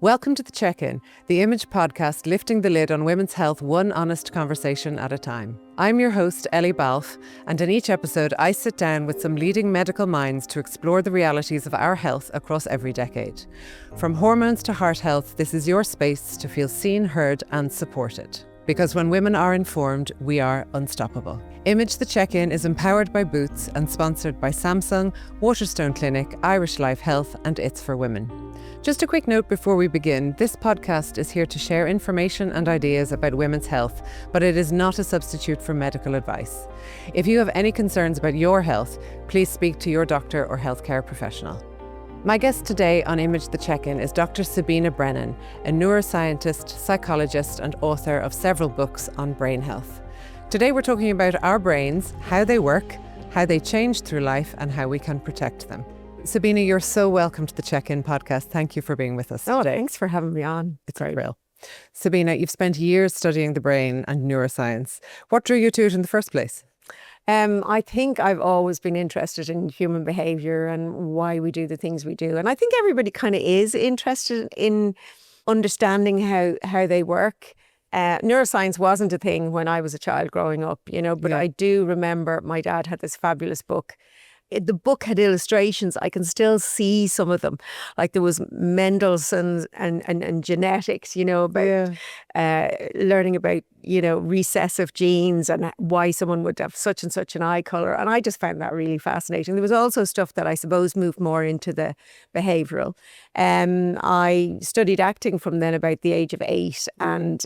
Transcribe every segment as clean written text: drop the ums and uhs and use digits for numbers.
Welcome to The Check-In, the Image podcast lifting the lid on women's health one honest conversation at a time. I'm your host, Ellie Balfe, and in each episode I sit down with some leading medical minds to explore the realities of our health across every decade. From hormones to heart health, this is your space to feel seen, heard and supported. Because when women are informed, we are unstoppable. Image The Check-In is empowered by Boots and sponsored by Samsung, Waterstone Clinic, Irish Life Health and It's for Women. Just a quick note before we begin, this podcast is here to share information and ideas about women's health, but it is not a substitute for medical advice. If you have any concerns about your health, please speak to your doctor or healthcare professional. My guest today on Image The Check-In is Dr. Sabina Brennan, a neuroscientist, psychologist and author of several books on brain health. Today we're talking about our brains, how they work, how they change through life and how we can protect them. Sabina, you're so welcome to the Check-In podcast. Thank you for being with us today. Thanks for having me on. It's a thrill. Sabina, you've spent years studying the brain and neuroscience. What drew you to it in the first place? I think I've always been interested in human behaviour and why we do the things we do. And I think everybody kind of is interested in understanding how they work. Neuroscience wasn't a thing when I was a child growing up, but I do remember my dad had this fabulous book. The book had illustrations. I can still see some of them. Like there was Mendelssohn's and genetics, about learning about, recessive genes and why someone would have such and such an eye colour. And I just found that really fascinating. There was also stuff that I suppose moved more into the behavioural. I studied acting from then about the age of 8 and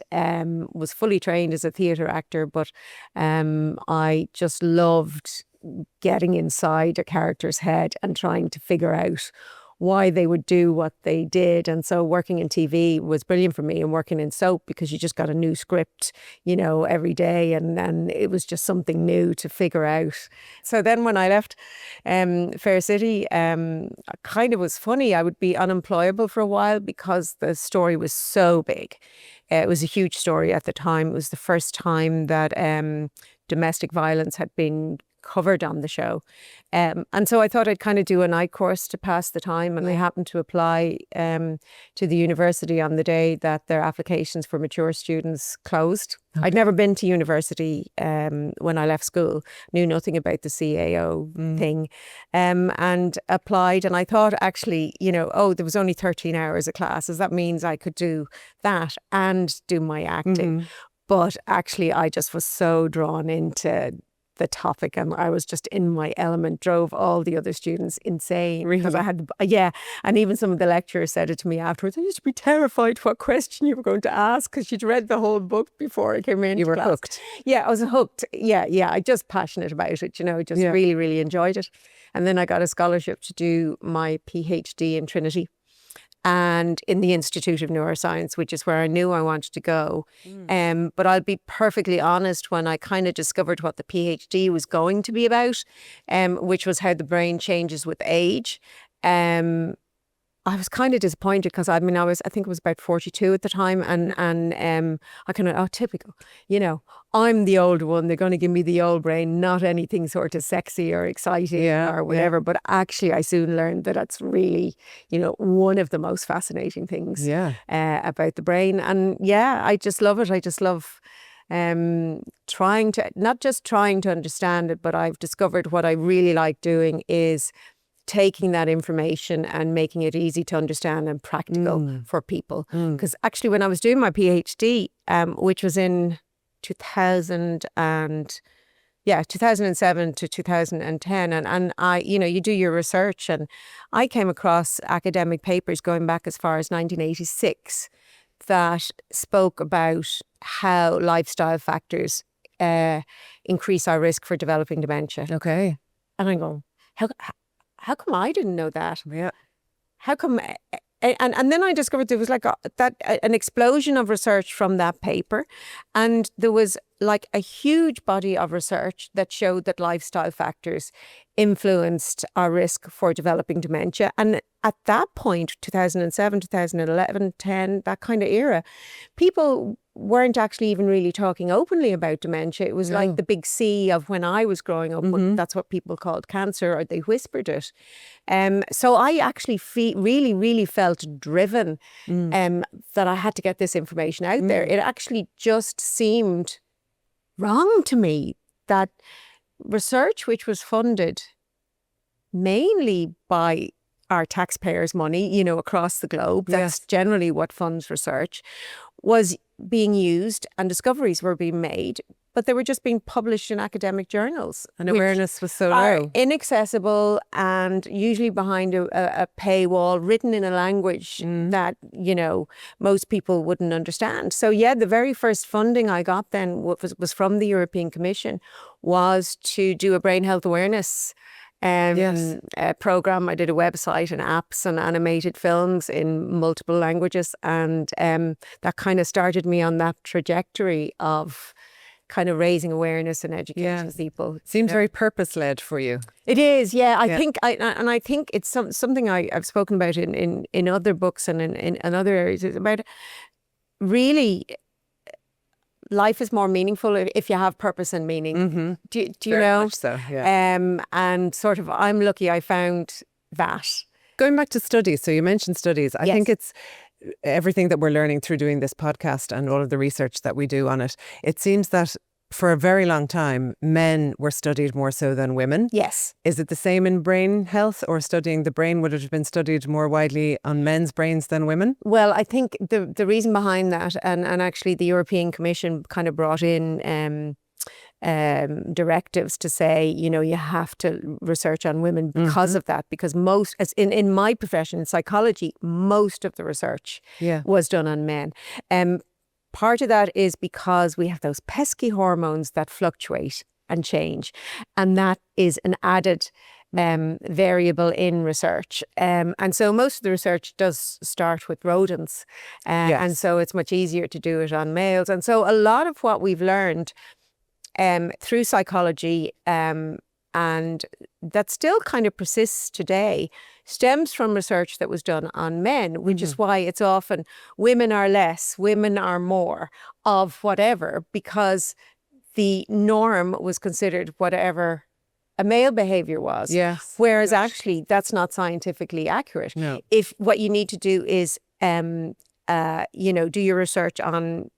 was fully trained as a theatre actor. But I just loved getting inside a character's head and trying to figure out why they would do what they did. And so working in TV was brilliant for me, and working in soap because you just got a new script, every day, and it was just something new to figure out. So then when I left Fair City, kind of was funny. I would be unemployable for a while because the story was so big. It was a huge story at the time. It was the first time that domestic violence had been covered on the show. And so I thought I'd kind of do a night course to pass the time, and I happened to apply to the university on the day that their applications for mature students closed. Okay. I'd never been to university when I left school, knew nothing about the CAO thing, and applied. And I thought actually, there was only 13 hours of classes. That means I could do that and do my acting. But actually I just was so drawn into the topic, and I was just in my element, drove all the other students insane. Because I had, and even some of the lecturers said it to me afterwards, I used to be terrified what question you were going to ask because she'd read the whole book before I came in. You were class. hooked. Yeah, I was hooked. Yeah, I just passionate about it, really, really enjoyed it. And then I got a scholarship to do my PhD in Trinity and in the Institute of Neuroscience, which is where I knew I wanted to go. But I'll be perfectly honest, when I kind of discovered what the PhD was going to be about, which was how the brain changes with age, I was kind of disappointed because I think I was about 42 at the time, and I kind of, typical, I'm the old one. They're going to give me the old brain, not anything sort of sexy or exciting or whatever. But actually, I soon learned that that's really, one of the most fascinating things about the brain. And I just love it. I just love not just trying to understand it, but I've discovered what I really like doing is taking that information and making it easy to understand and practical for people. Because actually when I was doing my PhD, which was in 2007 to 2010, and I, you do your research, and I came across academic papers going back as far as 1986 that spoke about how lifestyle factors increase our risk for developing dementia. Okay. And I'm going, how come I didn't know that? Yeah. How come? And then I discovered there was like an explosion of research from that paper. And there was like a huge body of research that showed that lifestyle factors influenced our risk for developing dementia. And at that point, 2007, 2011, 10, that kind of era, people weren't actually even really talking openly about dementia. It was like the big C of when I was growing up. That's what people called cancer, or they whispered it. So I actually really, really felt driven that I had to get this information out there. It actually just seemed wrong to me that research which was funded mainly by our taxpayers' money, you know, across the globe, that's generally what funds research, was being used and discoveries were being made, but they were just being published in academic journals. And awareness was so low. Inaccessible and usually behind a paywall, written in a language that, you know, most people wouldn't understand. So yeah, the very first funding I got then was from the European Commission, was to do a brain health awareness program. I did a website and apps and animated films in multiple languages, and that kind of started me on that trajectory of kind of raising awareness and educating people. Seems very purpose-led for you. It is, yeah. I think, I think it's something I've spoken about in other books and in other areas. It's about really, life is more meaningful if you have purpose and meaning. Do you Very know? much so, yeah. And sort of, I'm lucky I found that. Going back to studies, so you mentioned studies. I think it's everything that we're learning through doing this podcast and all of the research that we do on it. It seems that for a very long time, men were studied more so than women. Yes. Is it the same in brain health, or studying the brain? Would it have been studied more widely on men's brains than women? Well, I think the reason behind that, and actually the European Commission kind of brought in directives to say, you know, you have to research on women because of that, because most, as in my profession, in psychology, most of the research was done on men. Part of that is because we have those pesky hormones that fluctuate and change, and that is an added variable in research. And so most of the research does start with rodents, and so it's much easier to do it on males. And so a lot of what we've learned through psychology, and that still kind of persists today, stems from research that was done on men, which is why it's often women are less, women are more of whatever, because the norm was considered whatever a male behavior was. Yes. Whereas actually that's not scientifically accurate. No. If what you need to do is, you know, do your research on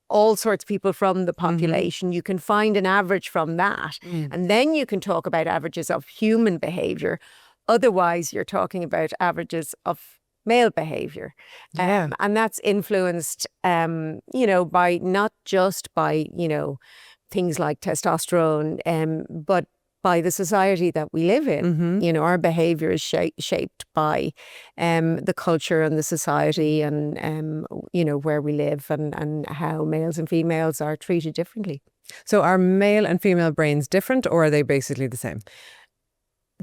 all sorts of people from the population, you can find an average from that. And then you can talk about averages of human behavior. Otherwise, you're talking about averages of male behavior. And that's influenced, you know, by not just by, you know, things like testosterone, but by the society that we live in. You know, our behavior is shaped by the culture and the society and, you know, where we live and how males and females are treated differently. So are male and female brains different, or are they basically the same?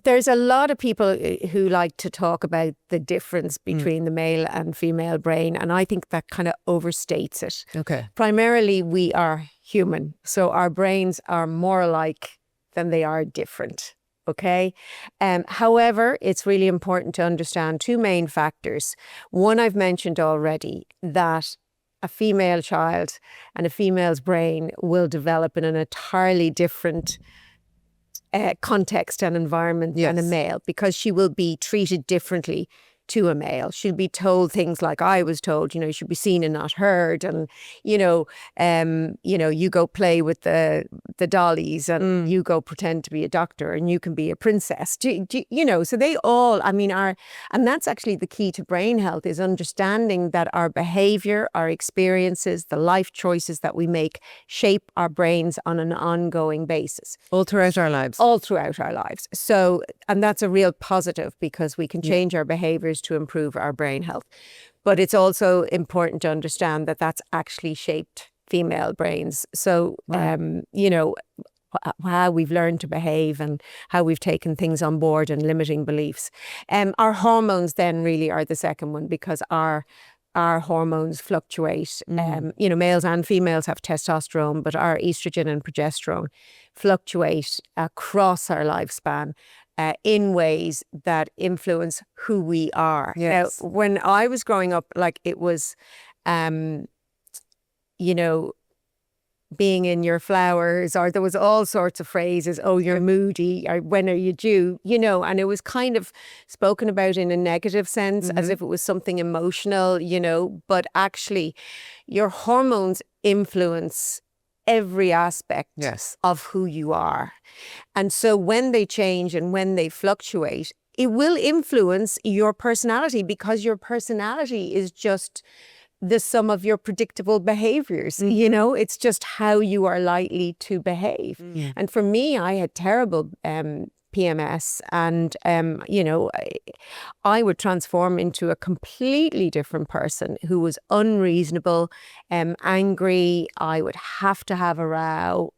There's a lot of people who like to talk about the difference between the male and female brain, and I think that kind of overstates it. Okay. Primarily, we are human, so our brains are more alike than they are different. Okay. However, it's really important to understand two main factors. One I've mentioned already, that a female child and a female's brain will develop in an entirely different context and environment than a male, because she will be treated differently to a male. She'll be told things like I was told, you know, you should be seen and not heard, and you know, you go play with the dollies, and you go pretend to be a doctor, and you can be a princess. You know, so they all, I mean, and that's actually the key to brain health, is understanding that our behavior, our experiences, the life choices that we make shape our brains on an ongoing basis. All throughout our lives. All throughout our lives. So, and that's a real positive, because we can change our behaviors to improve our brain health. But it's also important to understand that that's actually shaped female brains. So, you know, how we've learned to behave and how we've taken things on board and limiting beliefs. Our hormones then really are the second one, because our hormones fluctuate. You know, males and females have testosterone, but our estrogen and progesterone fluctuate across our lifespan in ways that influence who we are. Yes. Now, when I was growing up, like, it was being in your flowers, or there was all sorts of phrases, oh, you're moody, or when are you due, and it was kind of spoken about in a negative sense, as if it was something emotional, but actually your hormones influence every aspect of who you are. And so when they change and when they fluctuate, it will influence your personality, because your personality is just the sum of your predictable behaviors. It's just how you are likely to behave. And for me, I had terrible PMS, and I would transform into a completely different person who was unreasonable, angry. I would have to have a row,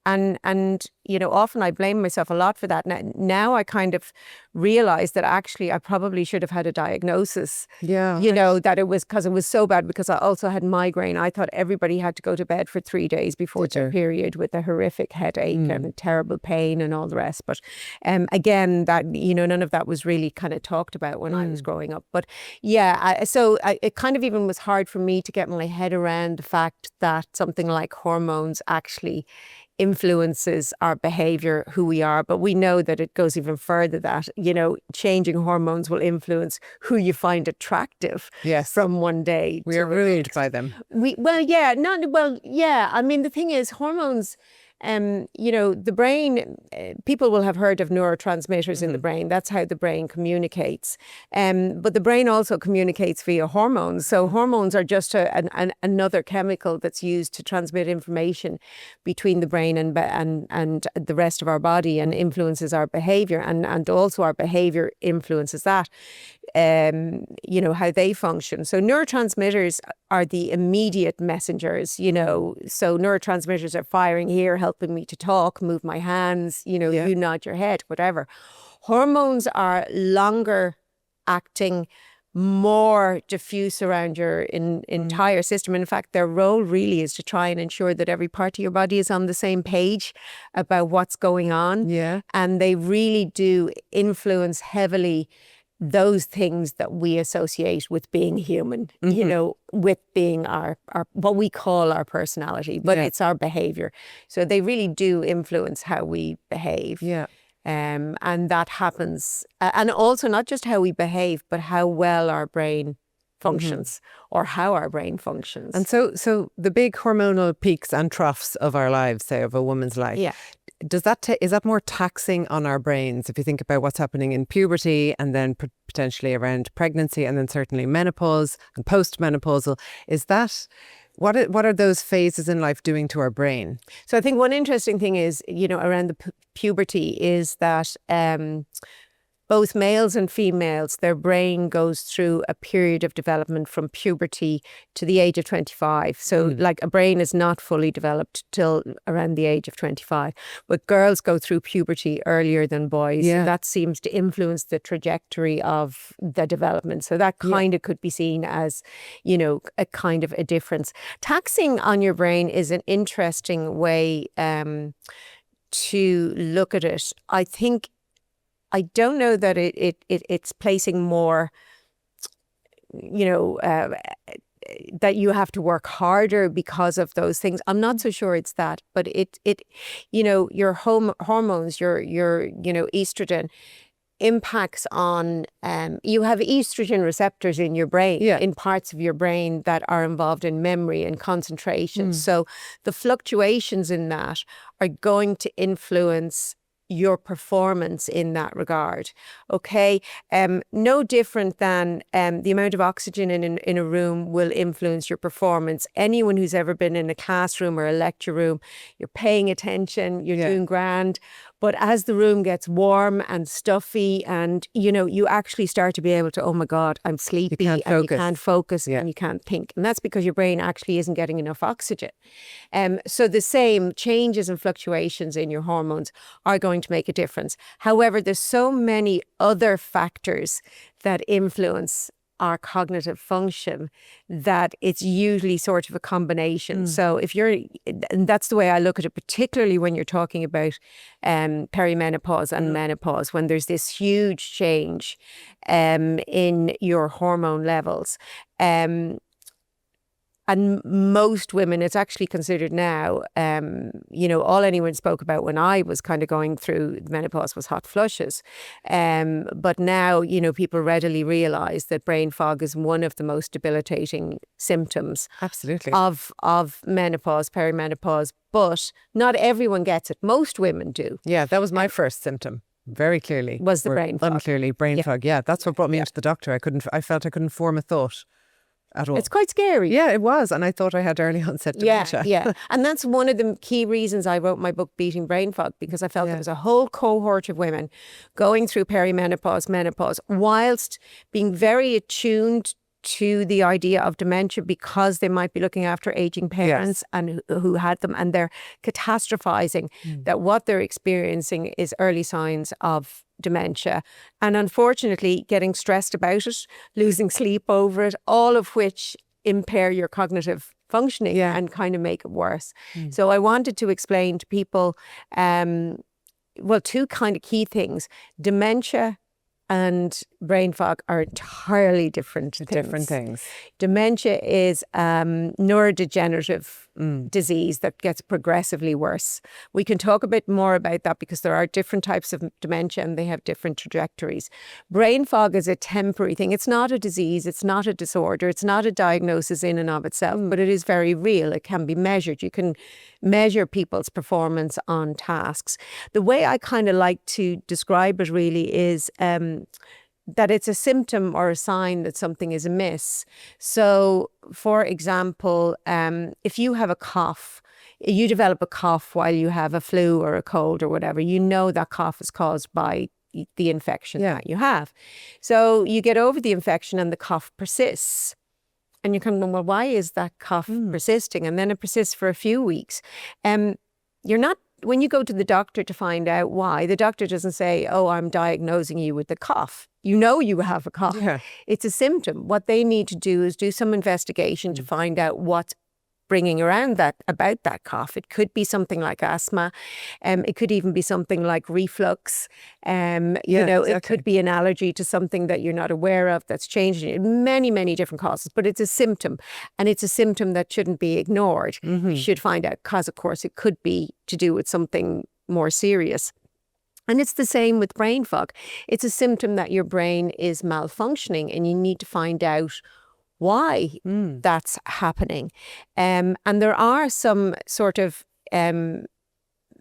and often I blame myself a lot for that. Now I kind of realize that actually I probably should have had a diagnosis. That it was because it was so bad, because I also had migraine. I thought everybody had to go to bed for 3 days before their period, with a horrific headache and terrible pain and all the rest. But again, that none of that was really kind of talked about when I was growing up. But it kind of even was hard for me to get my head around the fact that something like hormones actually influences our behavior, who we are. But we know that it goes even further, that changing hormones will influence who you find attractive from one day. We are ruled by them. I mean, the thing is, hormones, the brain, people will have heard of neurotransmitters in the brain. That's how the brain communicates. But the brain also communicates via hormones. So hormones are just another chemical that's used to transmit information between the brain and the rest of our body, and influences our behavior, and also our behavior influences that. How they function. So neurotransmitters are the immediate messengers, so neurotransmitters are firing here, helping me to talk, move my hands, you nod your head, whatever. Hormones are longer acting, more diffuse around your entire system. In fact, their role really is to try and ensure that every part of your body is on the same page about what's going on. And they really do influence heavily those things that we associate with being human, with being our what we call our personality, but it's our behavior. So they really do influence how we behave. And that happens, and also not just how we behave, but how well our brain functions, or how our brain functions. And so the big hormonal peaks and troughs of our lives, say of a woman's life, is that more taxing on our brains, if you think about what's happening in puberty, and then potentially around pregnancy, and then certainly menopause and postmenopausal? Is that what are those phases in life doing to our brain? So I think one interesting thing is, around the puberty, is that both males and females, their brain goes through a period of development from puberty to the age of 25. So like a brain is not fully developed till around the age of 25. But girls go through puberty earlier than boys. And that seems to influence the trajectory of the development. So that kind of could be seen as, a kind of a difference. Taxing on your brain is an interesting way to look at it. I don't know that it's placing more, that you have to work harder because of those things. I'm not so sure it's that, but your hormones, your estrogen impacts on, you have estrogen receptors in your brain, in parts of your brain that are involved in memory and concentration. So the fluctuations in that are going to influence your performance in that regard. Okay, no different than the amount of oxygen in a room will influence your performance. Anyone who's ever been in a classroom or a lecture room, you're paying attention, you're doing grand. But as the room gets warm and stuffy, and you actually start to be able to, oh my God, I'm sleepy, and you can't focus and you can't think. And that's because your brain actually isn't getting enough oxygen. So the same changes and fluctuations in your hormones are going to make a difference. However, there's so many other factors that influence our cognitive function that it's usually sort of a combination. So and that's the way I look at it, particularly when you're talking about perimenopause and menopause, when there's this huge change in your hormone levels. and most women, it's actually considered now, all anyone spoke about when I was kind of going through the menopause was hot flushes. But now, people readily realise that brain fog is one of the most debilitating symptoms Absolutely. of menopause, perimenopause. But not everyone gets it. Most women do. Yeah, that was my first symptom. Very clearly. Was the Or brain fog. unclearly brain fog. Yeah, that's what brought me into the doctor. I felt I couldn't form a thought at all. It's quite scary. Yeah, it was. And I thought I had early onset dementia. Yeah. And that's one of the key reasons I wrote my book, Beating Brain Fog, because I felt there was a whole cohort of women going through perimenopause, menopause, whilst being very attuned to the idea of dementia because they might be looking after aging parents and who had them, and they're catastrophizing that what they're experiencing is early signs of dementia, and unfortunately getting stressed about it, losing sleep over it, all of which impair your cognitive functioning and kind of make it worse. So I wanted to explain to people, two kind of key things. Dementia and brain fog are entirely different things. Dementia is neurodegenerative disease that gets progressively worse. We can talk a bit more about that because there are different types of dementia and they have different trajectories. Brain fog is a temporary thing. It's not a disease. It's not a disorder. It's not a diagnosis in and of itself, but it is very real. It can be measured. You can measure people's performance on tasks. The way I kind of like to describe it really is that it's a symptom or a sign that something is amiss. So, for example, if you have a cough, you develop a cough while you have a flu or a cold or whatever, that cough is caused by the infection that you have. So you get over the infection and the cough persists. And you're kind of, well, why is that cough persisting? And then it persists for a few weeks. When you go to the doctor to find out why, the doctor doesn't say, oh, I'm diagnosing you with the cough. You have a cough. Yeah. It's a symptom. What they need to do is do some investigation to find out what's bringing about that cough. It could be something like asthma. It could even be something like reflux. Exactly. It could be an allergy to something that you're not aware of that's changing. Many, many different causes, but it's a symptom. And it's a symptom that shouldn't be ignored. You should find out because, of course, it could be to do with something more serious. And it's the same with brain fog. It's a symptom that your brain is malfunctioning and you need to find out why that's happening. And there are some sort of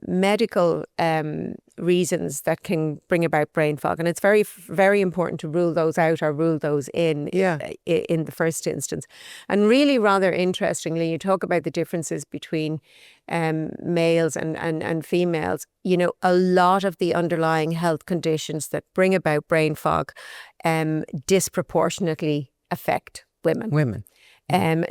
medical reasons that can bring about brain fog. And it's very, very important to rule those out or rule those in the first instance. And really, rather interestingly, you talk about the differences between males and females. A lot of the underlying health conditions that bring about brain fog disproportionately affect women.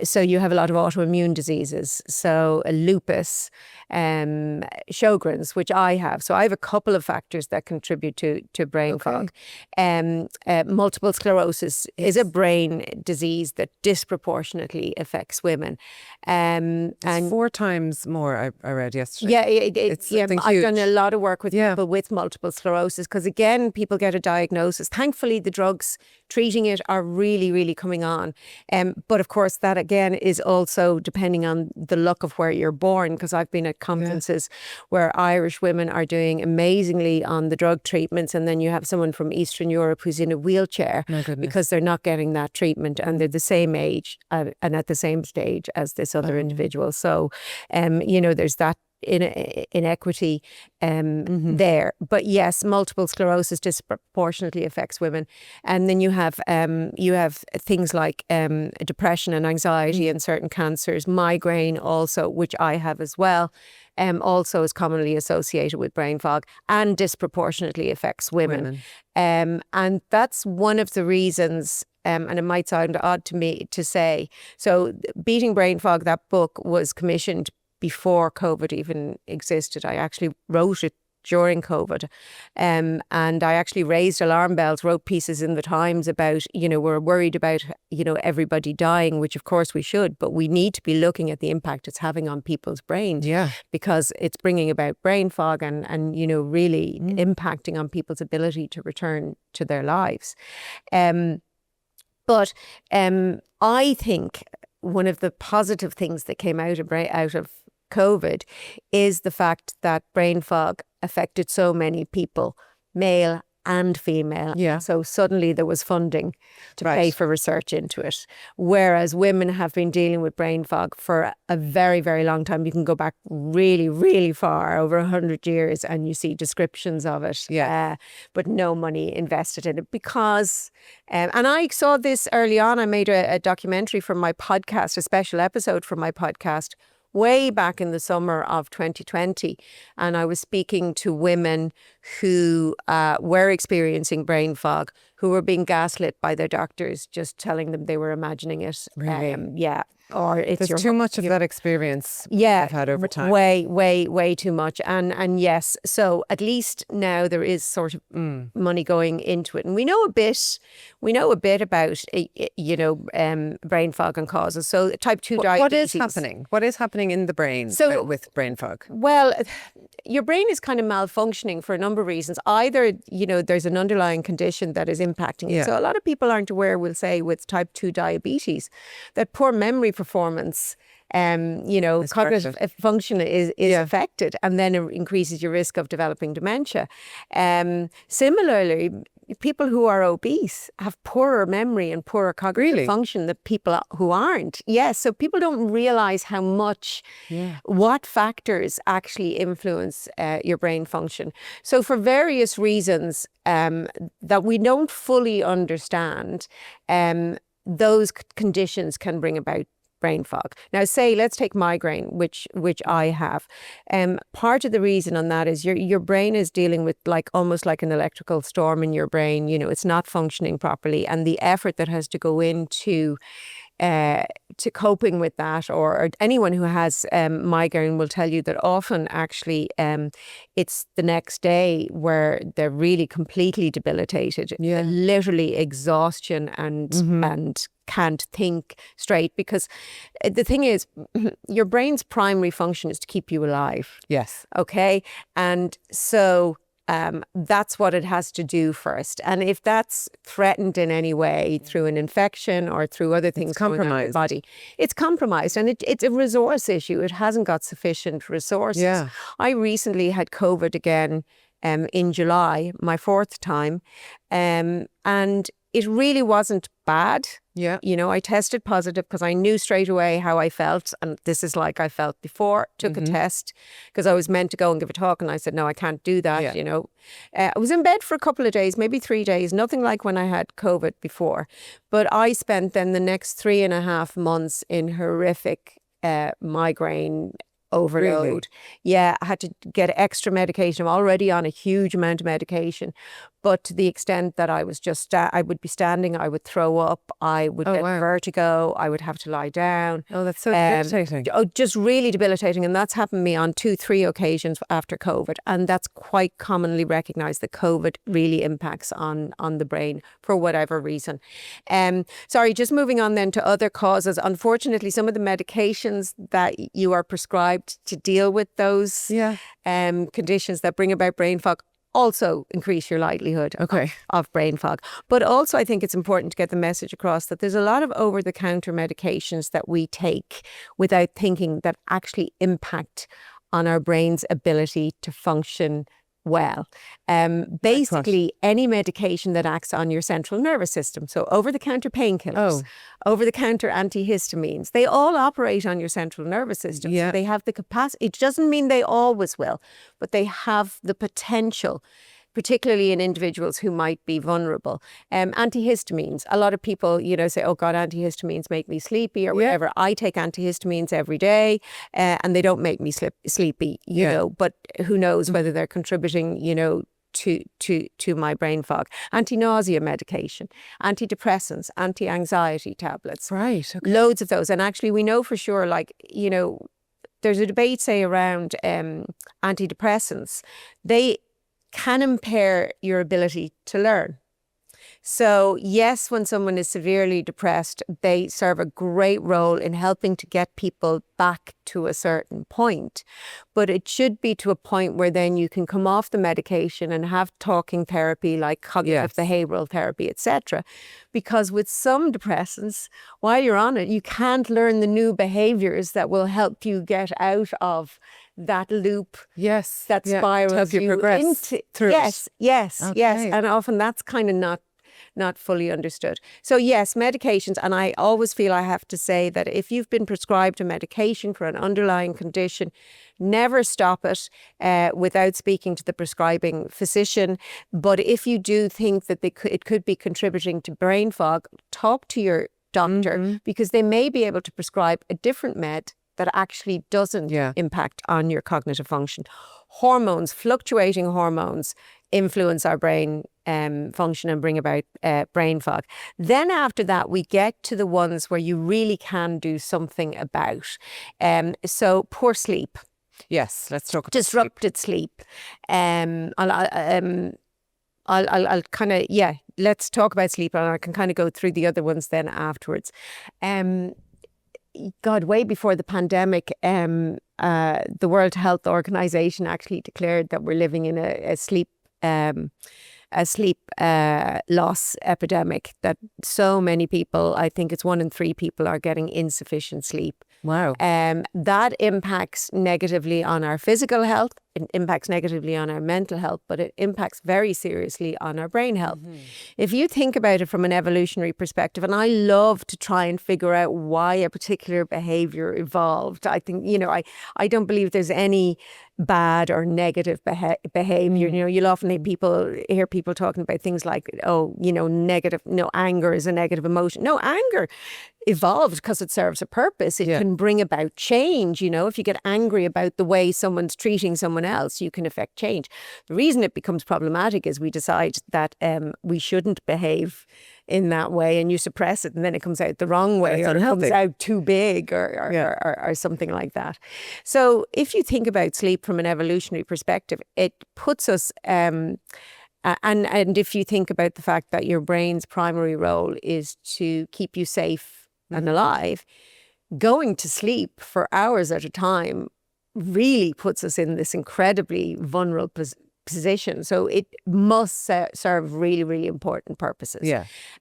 So you have a lot of autoimmune diseases, so lupus, Sjogren's, which I have. So I have a couple of factors that contribute to brain fog. Multiple sclerosis is a brain disease that disproportionately affects women. And 4 times more, I read yesterday. I've done a lot of work with people with multiple sclerosis because, again, people get a diagnosis. Thankfully, the drugs treating it are really, really coming on. But of course, that again is also depending on the luck of where you're born, because I've been at conferences where Irish women are doing amazingly on the drug treatments, and then you have someone from Eastern Europe who's in a wheelchair because they're not getting that treatment, and they're the same age and at the same stage as this other individual. So, there's that inequity there. But yes, multiple sclerosis disproportionately affects women. And then you have things like depression and anxiety and certain cancers, migraine also, which I have as well, also is commonly associated with brain fog and disproportionately affects women. And that's one of the reasons, and it might sound odd to me to say, so Beating Brain Fog, that book was commissioned before COVID even existed. I actually wrote it during COVID. And I actually raised alarm bells, wrote pieces in the Times about, we're worried about, everybody dying, which of course we should, but we need to be looking at the impact it's having on people's brains. Yeah. Because it's bringing about brain fog and really impacting on people's ability to return to their lives. But I think one of the positive things that came out of COVID is the fact that brain fog affected so many people, male and female. Yeah. So suddenly there was funding to pay for research into it. Whereas women have been dealing with brain fog for a very, very long time. You can go back really, really far, over 100 years, and you see descriptions of it. Yeah. But no money invested in it because, and I saw this early on. I made a documentary for my podcast, a special episode for my podcast, way back in the summer of 2020. And I was speaking to women who were experiencing brain fog, who were being gaslit by their doctors, just telling them they were imagining it. Really? Yeah. Or it's There's too much of that experience I've had over time. Way too much. And yes, so at least now there is sort of money going into it. And we know a bit about, brain fog and causes. So type 2 diabetes. What is happening? What is happening in the brain with brain fog? Well, your brain is kind of malfunctioning for a number of reasons. Either, there's an underlying condition that is impacting it. So a lot of people aren't aware, we'll say, with type 2 diabetes, that poor memory performance, cognitive function is affected, and then it increases your risk of developing dementia. Similarly, people who are obese have poorer memory and poorer cognitive function than people who aren't. Yes, so people don't realize how much, what factors actually influence your brain function. So for various reasons that we don't fully understand, those conditions can bring about brain fog. Now, let's take migraine, which I have. Part of the reason on that is your brain is dealing with almost like an electrical storm in your brain. It's not functioning properly, and the effort that has to go into to coping with that, or anyone who has migraine will tell you that often actually it's the next day where they're really completely debilitated, literally exhaustion and can't think straight, because the thing is, your brain's primary function is to keep you alive. Yes. Okay. And so that's what it has to do first. And if that's threatened in any way through an infection or through other things going on in the body, it's compromised. And it's a resource issue. It hasn't got sufficient resources. Yeah. I recently had COVID again in July, my 4th time. And it really wasn't bad. Yeah. I tested positive because I knew straight away how I felt. And this is like I felt before. Took a test because I was meant to go and give a talk. And I said, no, I can't do that. I was in bed for a couple of days, maybe 3 days, nothing like when I had COVID before. But I spent then the next 3.5 months in horrific migraine overload. Really? Yeah, I had to get extra medication. I'm already on a huge amount of medication, but to the extent that I was just, I would be standing, I would throw up, I would get vertigo, I would have to lie down. Oh, that's so debilitating. Just really debilitating. And that's happened to me on 2-3 occasions after COVID. And that's quite commonly recognized that COVID really impacts on the brain for whatever reason. Sorry, just moving on then to other causes. Unfortunately, some of the medications that you are prescribed to deal with those conditions that bring about brain fog also increase your likelihood of brain fog. But also I think it's important to get the message across that there's a lot of over-the-counter medications that we take without thinking that actually impact on our brain's ability to function well. Basically, any medication that acts on your central nervous system. So over-the-counter painkillers, over-the-counter antihistamines, they all operate on your central nervous system. Yeah. So they have the capacity. It doesn't mean they always will, but they have the potential, particularly in individuals who might be vulnerable. Antihistamines, a lot of people, say, oh God, antihistamines make me sleepy or whatever. I take antihistamines every day and they don't make me sleepy, you know, but who knows whether they're contributing, to my brain fog. Anti-nausea medication, antidepressants, anti-anxiety tablets. Right. Okay. Loads of those. And actually we know for sure, there's a debate, say, around antidepressants. They can impair your ability to learn. So yes, when someone is severely depressed, they serve a great role in helping to get people back to a certain point. But it should be to a point where then you can come off the medication and have talking therapy like cognitive behavioral therapy, etc. Because with some depressants, while you're on it, you can't learn the new behaviors that will help you get out of that loop, that spirals to help you progress into, through yes, it. yes, Okay. yes. And often that's kind of not fully understood. So yes, medications, and I always feel I have to say that if you've been prescribed a medication for an underlying condition, never stop it without speaking to the prescribing physician. But if you do think that it could be contributing to brain fog, talk to your doctor, because they may be able to prescribe a different med that actually doesn't impact on your cognitive function. Hormones, fluctuating hormones, influence our brain function and bring about brain fog. Then after that, we get to the ones where you really can do something about. So poor sleep. Yes, let's talk about disrupted sleep. I'll kind of, let's talk about sleep, and I can kind of go through the other ones then afterwards. God, way before the pandemic, the World Health Organization actually declared that we're living in a sleep loss epidemic, that so many people, I think it's 1 in 3 people, are getting insufficient sleep. Wow. That impacts negatively on our physical health, it impacts negatively on our mental health, but it impacts very seriously on our brain health. If you think about it from an evolutionary perspective, and I love to try and figure out why a particular behavior evolved. I think, I don't believe there's any bad or negative behavior. You'll often hear people talking about things like, negative, anger is a negative emotion. No, anger evolved because it serves a purpose. It can bring about change. If you get angry about the way someone's treating someone else, you can affect change. The reason it becomes problematic is we decide that we shouldn't behave in that way, and you suppress it, and then it comes out the wrong way, or it comes out too big, or something like that. So if you think about sleep from an evolutionary perspective, it puts us and if you think about the fact that your brain's primary role is to keep you safe and alive, going to sleep for hours at a time really puts us in this incredibly vulnerable position. So it must serve really, really important purposes.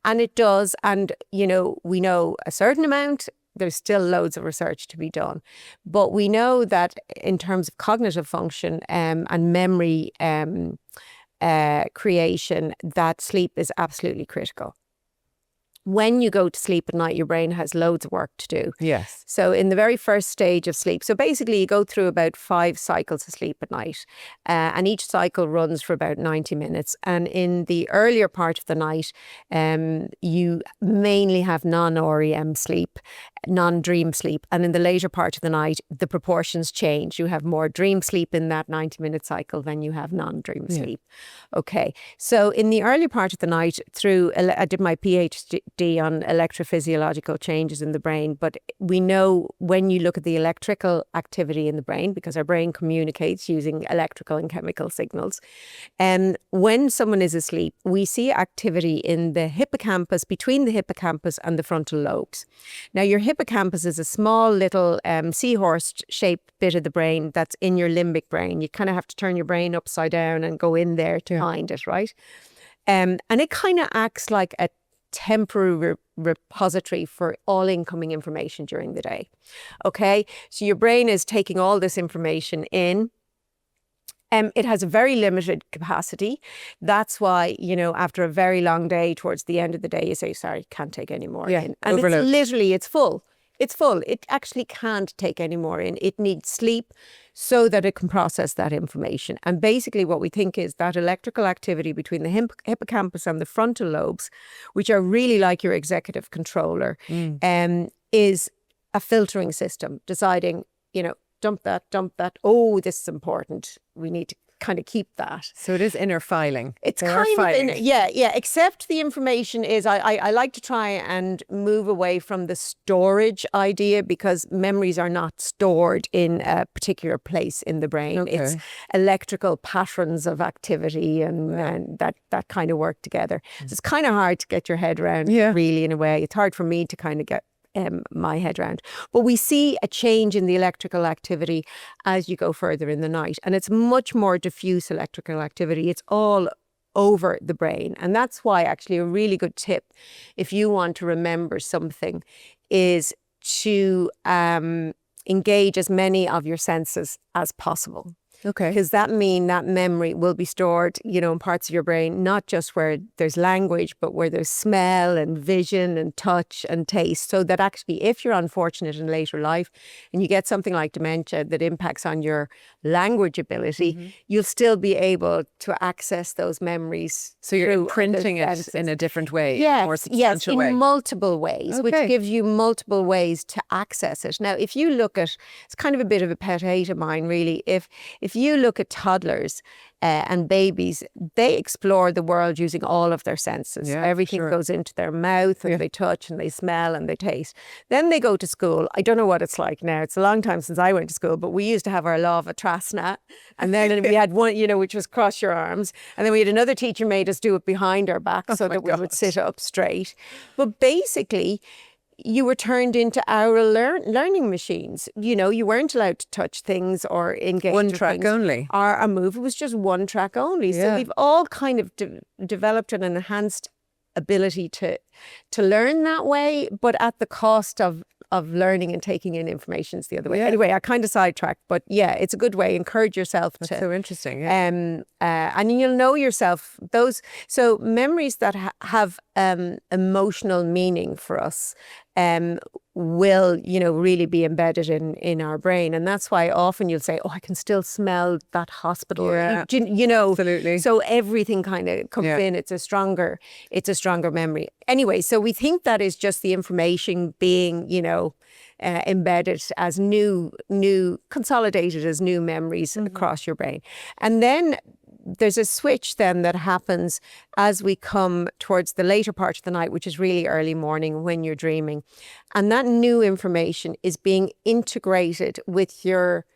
And it does. And, we know a certain amount. There's still loads of research to be done. But we know that in terms of cognitive function and memory creation, that sleep is absolutely critical. When you go to sleep at night, your brain has loads of work to do. Yes. So in the very first stage of sleep, so basically you go through about 5 cycles of sleep at night, and each cycle runs for about 90 minutes. And in the earlier part of the night, you mainly have non-REM sleep, non-dream sleep. And in the later part of the night, the proportions change. You have more dream sleep in that 90-minute cycle than you have non-dream sleep. Okay. So in the early part of the night, I did my PhD on electrophysiological changes in the brain, but we know when you look at the electrical activity in the brain, because our brain communicates using electrical and chemical signals, and when someone is asleep, we see activity in the hippocampus, between the hippocampus and the frontal lobes. Now, your hippocampus is a small little seahorse-shaped bit of the brain that's in your limbic brain. You kind of have to turn your brain upside down and go in there to find it, right? And it kind of acts like a temporary repository for all incoming information during the day. Okay, so your brain is taking all this information in. It has a very limited capacity. That's why, after a very long day, towards the end of the day, you say, sorry, can't take any more in. And it's full. It's full. It actually can't take any more in. It needs sleep so that it can process that information. And basically what we think is that electrical activity between the hippocampus and the frontal lobes, which are really like your executive controller, is a filtering system deciding, dump that. Oh, this is important. We need to kind of keep that. So it is inner filing. It's They kind are of, filing. yeah, except the information is, I like to try and move away from the storage idea, because memories are not stored in a particular place in the brain. Okay. It's electrical patterns of activity and that kind of work together. So it's kind of hard to get your head around, really, in a way. It's hard for me to kind of get my head around. But we see a change in the electrical activity as you go further in the night. And it's much more diffuse electrical activity. It's all over the brain. And that's why actually a really good tip, if you want to remember something, is to engage as many of your senses as possible. Okay. Because that means that memory will be stored, in parts of your brain, not just where there's language, but where there's smell and vision and touch and taste. So that actually, if you're unfortunate in later life and you get something like dementia that impacts on your language ability, you'll still be able to access those memories. So you're imprinting it in a different way, more yes, substantial way. in multiple ways, which gives you multiple ways to access it. Now, if you look at, it's kind of a bit of a pet hate of mine, really. If you look at toddlers and babies, they explore the world using all of their senses. Yeah, Everything sure. goes into their mouth, and they touch and they smell and they taste. Then they go to school. I don't know what it's like now. It's a long time since I went to school, but we used to have our law of Atrasna. And then we had one, which was cross your arms. And then we had another teacher made us do it behind our back so that we would sit up straight. But basically, you were turned into oral learning machines. You weren't allowed to touch things or engage One with track things. only. Our move was just one track only. So we've all kind of developed an enhanced ability to learn that way, but at the cost of learning and taking in information is the other way. Yeah. Anyway, I kind of sidetracked, but yeah, it's a good way. Encourage yourself That's to. so interesting. And you'll know yourself. So memories that have emotional meaning for us will, really be embedded in our brain. And that's why often you'll say, oh, I can still smell that hospital. Yeah, absolutely. So everything kind of comes in. It's a stronger memory. Anyway, so we think that is just the information being, embedded as new, consolidated as new memories across your brain. And then there's a switch then that happens as we come towards the later part of the night, which is really early morning when you're dreaming. And that new information is being integrated with your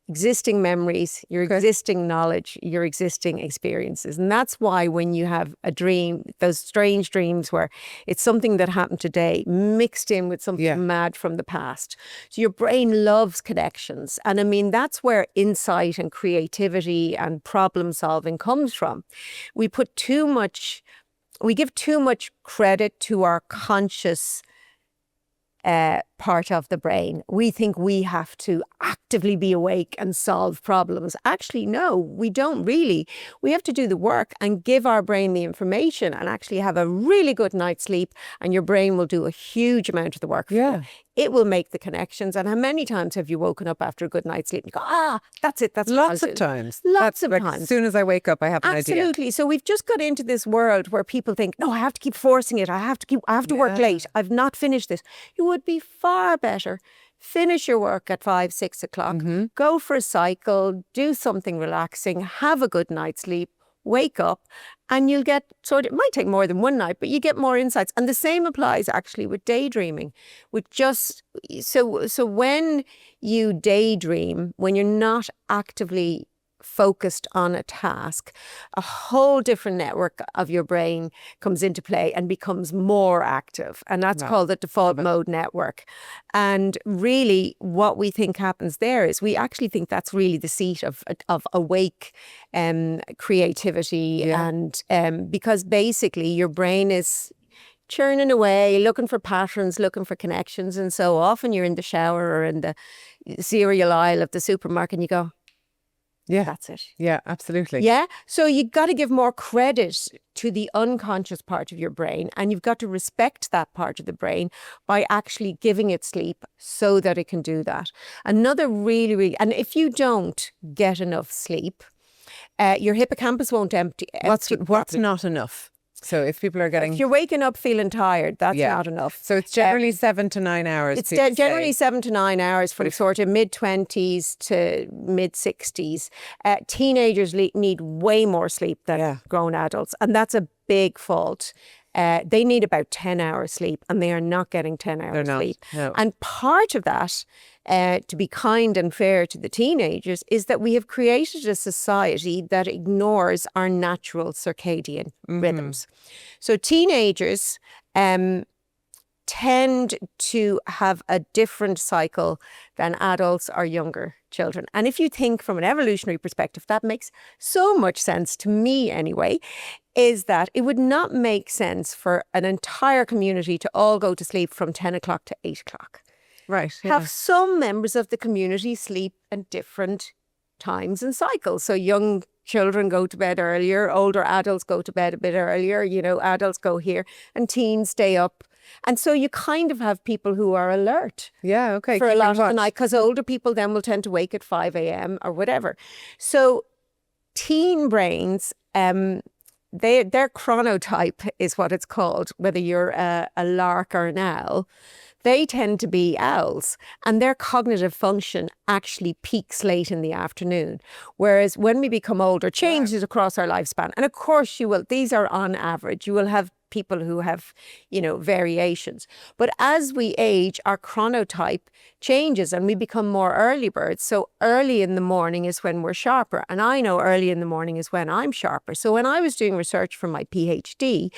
existing memories, your existing knowledge, your existing experiences. And that's why when you have a dream, those strange dreams where it's something that happened today mixed in with something mad from the past. So your brain loves connections. And I mean, that's where insight and creativity and problem solving comes from. We give too much credit to our conscious part of the brain. We think we have to actively be awake and solve problems. Actually, no, we don't really. We have to do the work and give our brain the information and actually have a really good night's sleep, and your brain will do a huge amount of the work for you. It will make the connections. And how many times have you woken up after a good night's sleep and go, that's it, that's lots of times. Lots of times. times. As soon as I wake up, I have an idea. Absolutely. So we've just got into this world where people think, no, I have to keep forcing it. I have to work late. I've not finished this. You would be far better. Finish your work at 5, 6 o'clock, go for a cycle, do something relaxing, have a good night's sleep, wake up, and you'll get it might take more than one night, but you get more insights. And the same applies actually with daydreaming. So when you daydream, when you're not actively focused on a task, a whole different network of your brain comes into play and becomes more active. And that's called the default mode network. And really what we think happens there is we actually think that's really the seat of awake creativity. And because basically your brain is churning away, looking for patterns, looking for connections. And so often you're in the shower or in the cereal aisle of the supermarket and you go, that's it. Yeah, absolutely. Yeah. So you got to give more credit to the unconscious part of your brain, and you've got to respect that part of the brain by actually giving it sleep so that it can do that. Another really, and if you don't get enough sleep, your hippocampus won't empty. What's not enough? So if people are getting... If you're waking up feeling tired, that's not enough. So it's generally 7 to 9 hours. It's generally 7 to 9 hours from sort of mid-20s to mid-60s. Teenagers need way more sleep than grown adults. And that's a big fault. They need about 10 hours sleep, and they are not getting 10 hours sleep. No. And part of that, to be kind and fair to the teenagers, is that we have created a society that ignores our natural circadian rhythms. So teenagers tend to have a different cycle than adults or younger children. And if you think from an evolutionary perspective, that makes so much sense to me anyway, is that it would not make sense for an entire community to all go to sleep from 10 o'clock to 8 o'clock. Right. Have some members of the community sleep at different times and cycles. So young children go to bed earlier, older adults go to bed a bit earlier, adults go here, and teens stay up. And so you kind of have people who are alert for a lot of the night, because older people then will tend to wake at 5 a.m. or whatever. So teen brains, their chronotype is what it's called, whether you're a lark or an owl. They tend to be owls, and their cognitive function actually peaks late in the afternoon. Whereas when we become older, changes across our lifespan. And of course you will, these are on average, you will have people who have, variations. But as we age, our chronotype changes and we become more early birds. So early in the morning is when we're sharper. And I know early in the morning is when I'm sharper. So when I was doing research for my PhD,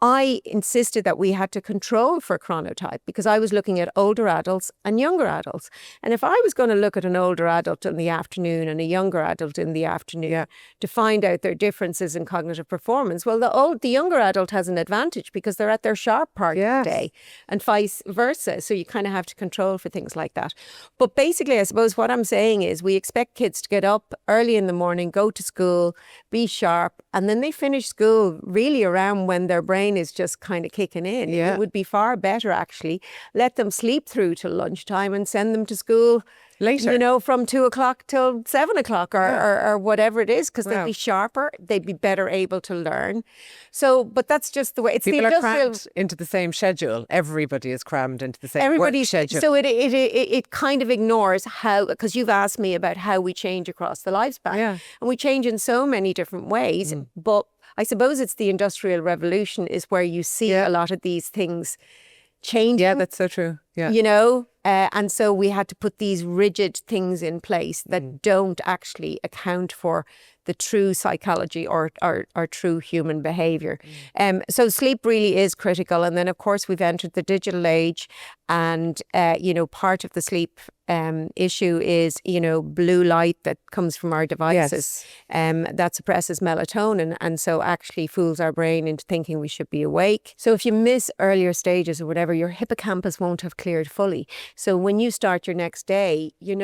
I insisted that we had to control for chronotype, because I was looking at older adults and younger adults. And if I was going to look at an older adult in the afternoon and a younger adult in the afternoon to find out their differences in cognitive performance, well, the younger adult has an advantage because they're at their sharp part of the day, and vice versa. So you kind of have to control for things like that. But basically, I suppose what I'm saying is we expect kids to get up early in the morning, go to school, be sharp, and then they finish school really around when their brain is just kind of kicking in. It would be far better, actually, let them sleep through till lunchtime and send them to school later, from 2 o'clock till 7 o'clock or whatever it is, because they'd be sharper, they'd be better able to learn. So, but that's just the way it's. People are crammed into the same schedule. Everybody is crammed into the same work schedule. So it kind of ignores how, because you've asked me about how we change across the lifespan, and we change in so many different ways. But I suppose it's the Industrial Revolution is where you see a lot of these things changing. Yeah, that's so true. Yeah. And so we had to put these rigid things in place that don't actually account for the true psychology or true human behavior. So sleep really is critical. And then, of course, we've entered the digital age, and, part of the sleep issue is, blue light that comes from our devices that suppresses melatonin, and so actually fools our brain into thinking we should be awake. So if you miss earlier stages or whatever, your hippocampus won't have cleared fully. So when you start your next day, you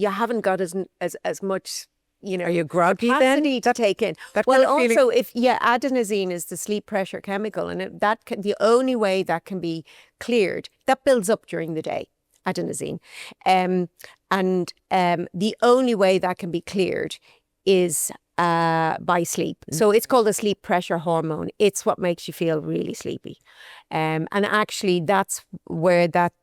haven't got as much. Are you groggy then? To take in. Also, adenosine is the sleep pressure chemical, and the only way that can be cleared, that builds up during the day, adenosine, and the only way that can be cleared is by sleep. So it's called a sleep pressure hormone. It's what makes you feel really sleepy. And actually that's where that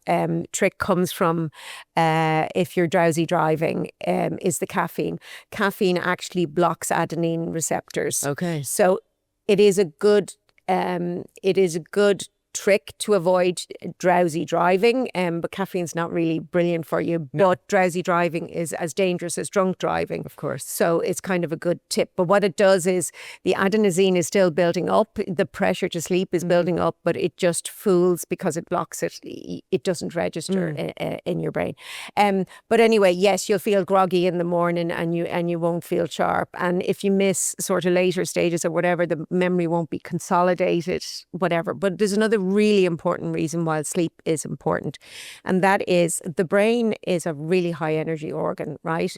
trick comes from. If you're drowsy driving, is the caffeine. Caffeine actually blocks adenine receptors. Okay. So it is a good trick to avoid drowsy driving, but caffeine's not really brilliant for you. But drowsy driving is as dangerous as drunk driving, of course. So it's kind of a good tip. But what it does is the adenosine is still building up, the pressure to sleep is building up, but it just fools because it blocks it. It doesn't register in your brain. But anyway, yes, you'll feel groggy in the morning, and you won't feel sharp. And if you miss sort of later stages or whatever, the memory won't be consolidated, whatever. But there's another really important reason why sleep is important, and that is the brain is a really high energy organ, right?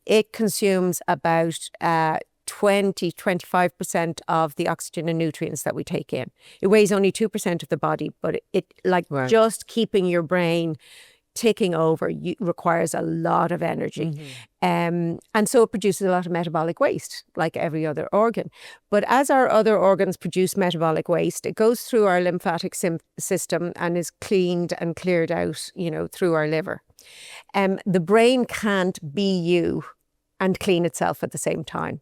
It consumes about 20-25% of the oxygen and nutrients that we take in. It weighs only 2% of the body, but just keeping your brain ticking over requires a lot of energy. And so it produces a lot of metabolic waste, like every other organ. But as our other organs produce metabolic waste, it goes through our lymphatic system and is cleaned and cleared out, through our liver. The brain can't be you and clean itself at the same time.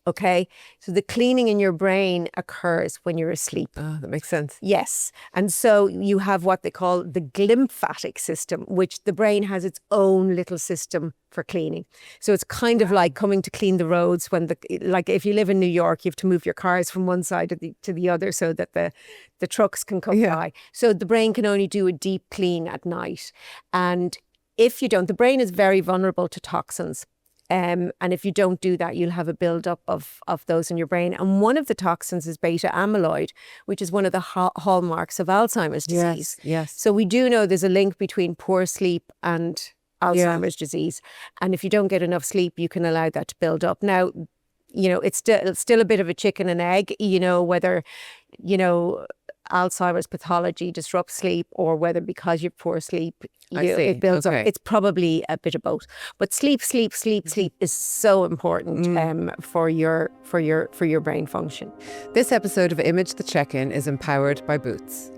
Okay, so the cleaning in your brain occurs when you're asleep. Oh, that makes sense. Yes. And so you have what they call the glymphatic system, which the brain has its own little system for cleaning. So it's kind of like coming to clean the roads when like if you live in New York, you have to move your cars from one side to the other so that the trucks can come by. So the brain can only do a deep clean at night. And if you don't, the brain is very vulnerable to toxins. And if you don't do that, you'll have a buildup of those in your brain. And one of the toxins is beta amyloid, which is one of the hallmarks of Alzheimer's disease. Yes. So we do know there's a link between poor sleep and Alzheimer's disease. And if you don't get enough sleep, you can allow that to build up. Now, it's still a bit of a chicken and egg, whether, Alzheimer's pathology disrupts sleep or whether because you have poor sleep, it builds up. It's probably a bit of both. But sleep is so important for your brain function. This episode of Image the Check-In is empowered by Boots.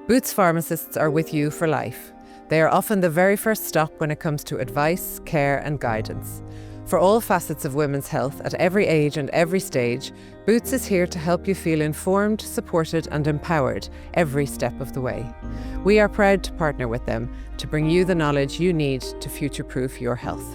Boots pharmacists are with you for life. They are often the very first stop when it comes to advice, care and guidance. For all facets of women's health at every age and every stage, Boots is here to help you feel informed, supported and empowered every step of the way. We are proud to partner with them to bring you the knowledge you need to future-proof your health.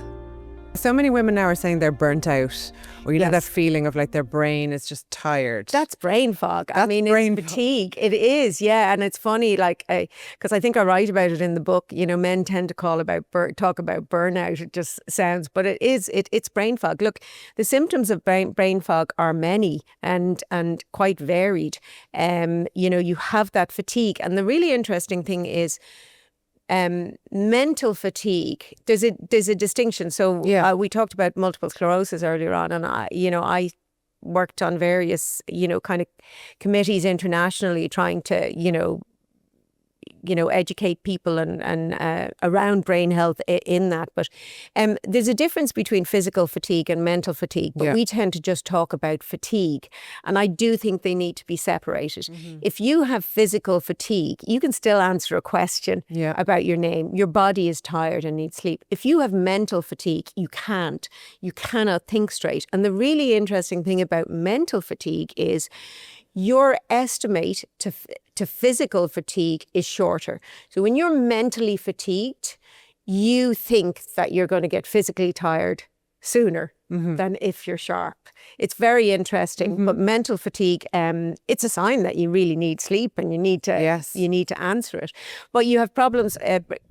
So many women now are saying they're burnt out, or know that feeling of like their brain is just tired. That's brain fog. It's fatigue. It is, yeah. And it's funny, because I think I write about it in the book. Men tend to talk about burnout. It just sounds, but it's brain fog. Look, the symptoms of brain fog are many and quite varied. You have that fatigue, and the really interesting thing is, mental fatigue. There's a distinction. So we talked about multiple sclerosis earlier on, and I worked on various kind of committees internationally trying to educate people and around brain health in that. But there's a difference between physical fatigue and mental fatigue, but we tend to just talk about fatigue. And I do think they need to be separated. If you have physical fatigue, you can still answer a question about your name. Your body is tired and needs sleep. If you have mental fatigue, you can't. You cannot think straight. And the really interesting thing about mental fatigue is your estimate to physical fatigue is shorter. So when you're mentally fatigued, you think that you're going to get physically tired sooner than if you're sharp. It's very interesting, but mental fatigue, it's a sign that you really need sleep and you need to answer it. But you have problems,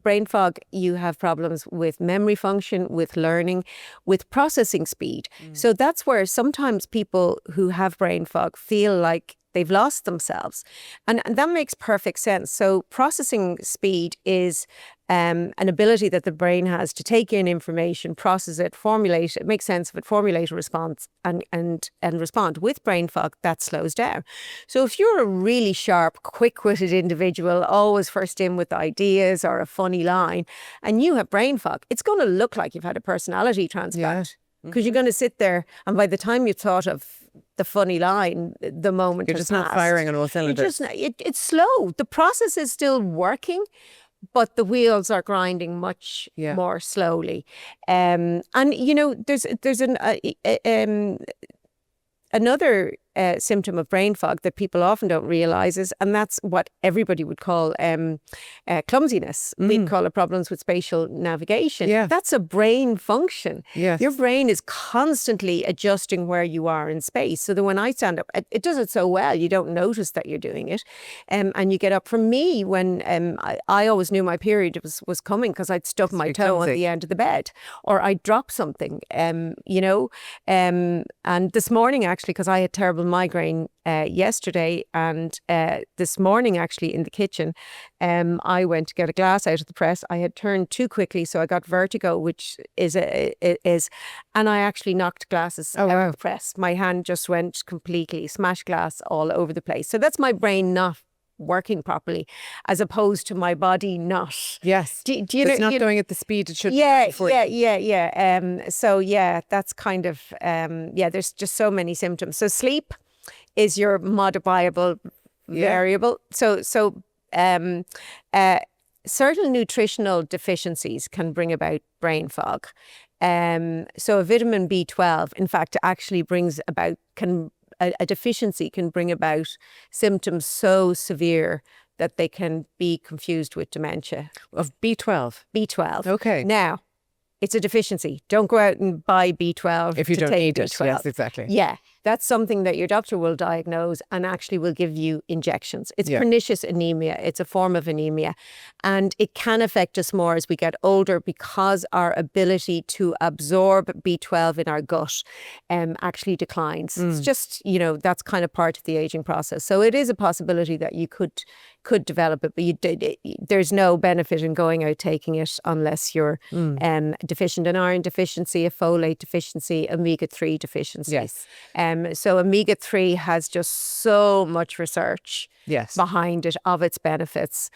brain fog, you have problems with memory function, with learning, with processing speed. So that's where sometimes people who have brain fog feel like they've lost themselves. And that makes perfect sense. So processing speed is an ability that the brain has to take in information, process it, formulate it, make sense of it, formulate a response and respond. With brain fog, that slows down. So if you're a really sharp, quick-witted individual, always first in with ideas or a funny line, and you have brain fog, it's going to look like you've had a personality transplant. Because you're going to sit there, and by the time you've thought of the funny line, the moment you're just not firing on all cylinders. It's slow. The process is still working, but the wheels are grinding much more slowly. And there's another symptom of brain fog that people often don't realise is, and that's what everybody would call clumsiness. We'd call it problems with spatial navigation. That's a brain function. Your brain is constantly adjusting where you are in space, so that when I stand up, it does it so well you don't notice that you're doing it, and you get up. For me, when I always knew my period was coming because I'd stub my toe on the end of the bed, or I'd drop something, and this morning actually, because I had terrible migraine yesterday, and this morning actually in the kitchen, I went to get a glass out of the press. I had turned too quickly, so I got vertigo, which is and I actually knocked glasses out of the press. My hand just went completely smash glass all over the place. So that's my brain not working properly, as opposed to my body not. Yes. Do So it's not going at the speed it should. Yeah, for you. yeah. So yeah, that's kind of there's just so many symptoms. So sleep is your modifiable variable. So certain nutritional deficiencies can bring about brain fog. So a vitamin B12, in fact, actually brings about a deficiency can bring about symptoms so severe that they can be confused with dementia. Of B12? B12. Okay. Now, it's a deficiency. Don't go out and buy B12 if you don't take need it. B12. Yes, exactly. Yeah, that's something that your doctor will diagnose and actually will give you injections. It's pernicious anemia. It's a form of anemia. And it can affect us more as we get older because our ability to absorb B12 in our gut actually declines. It's just, that's kind of part of the aging process. So it is a possibility that you could develop it, but there's no benefit in going out taking it unless you're deficient in iron deficiency, a folate deficiency, omega-3 deficiency. Yes. So omega-3 has just so much research behind it of its benefits.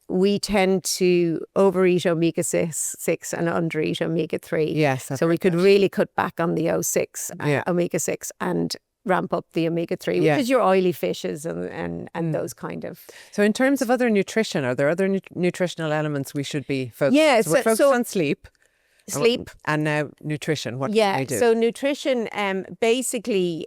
We tend to overeat omega-6 and undereat omega-3. Yes. So we could really cut back on the omega-6 and ramp up the omega-3, which is your oily fishes and those kind of. So in terms of other nutrition, are there other nutritional elements we should be focused on? Yeah, so we're focused on sleep. And now nutrition. What can we do? So nutrition, basically,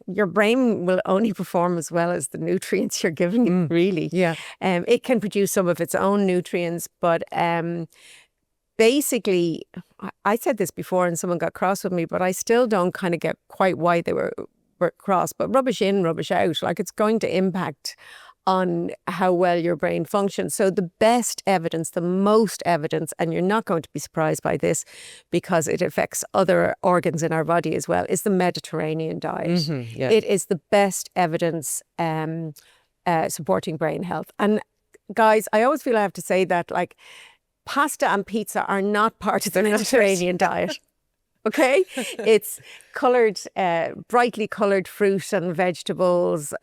your brain will only perform as well as the nutrients you're giving it, really. Yeah. It can produce some of its own nutrients, but basically, I said this before and someone got cross with me, but I still don't kind of get quite why they were cross. But rubbish in, rubbish out, like it's going to impact on how well your brain functions. So the best evidence, the most evidence, and you're not going to be surprised by this because it affects other organs in our body as well, is the Mediterranean diet. It is the best evidence supporting brain health. And guys, I always feel I have to say that, like, pasta and pizza are not part of the Mediterranean diet. Okay? It's coloured, brightly coloured fruit and vegetables.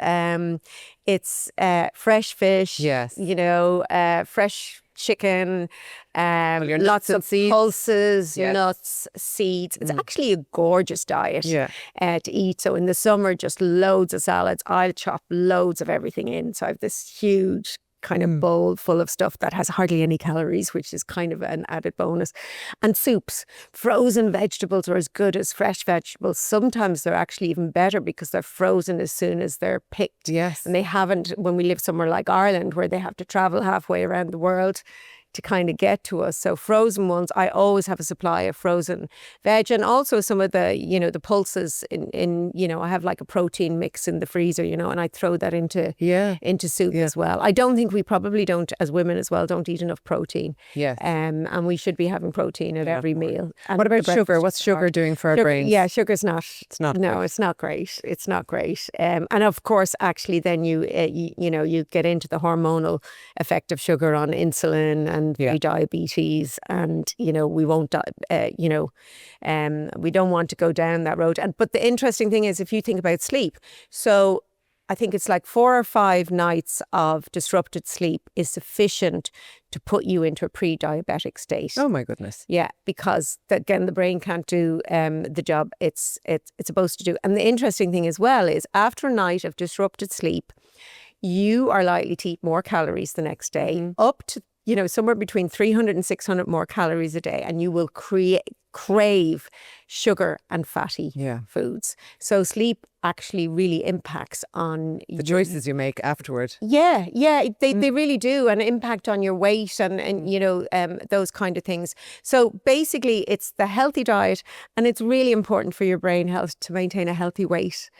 It's fresh fish, fresh chicken, lots of pulses, nuts, seeds. It's actually a gorgeous diet to eat. So in the summer, just loads of salads. I'll chop loads of everything in. So I have this huge kind of bowl full of stuff that has hardly any calories, which is kind of an added bonus. And soups. Frozen vegetables are as good as fresh vegetables. Sometimes they're actually even better because they're frozen as soon as they're picked. Yes. And they haven't, when we live somewhere like Ireland, where they have to travel halfway around the world to kind of get to us. So frozen ones, I always have a supply of frozen veg, and also some of the, the pulses in I have like a protein mix in the freezer, and I throw that into soup as well. I don't think we probably don't, as women as well, don't eat enough protein. Yes. And we should be having protein at every meal. And what about sugar? What's sugar doing for our brains? Yeah, sugar's not. It's not. No, great. It's not great. It's not great. And of course, actually, then you get into the hormonal effect of sugar on insulin and diabetes, and we won't we don't want to go down that road. But the interesting thing is, if you think about sleep, so I think it's like 4 or 5 nights of disrupted sleep is sufficient to put you into a pre-diabetic state. Oh my goodness. Yeah, because again, the brain can't do the job it's supposed to do. And the interesting thing as well is, after a night of disrupted sleep, you are likely to eat more calories the next day, up to somewhere between 300 and 600 more calories a day, and you will crave sugar and fatty foods. So sleep actually really impacts on the choices you make afterward. Yeah, they really do, and impact on your weight and those kind of things. So basically, it's the healthy diet, and it's really important for your brain health to maintain a healthy weight.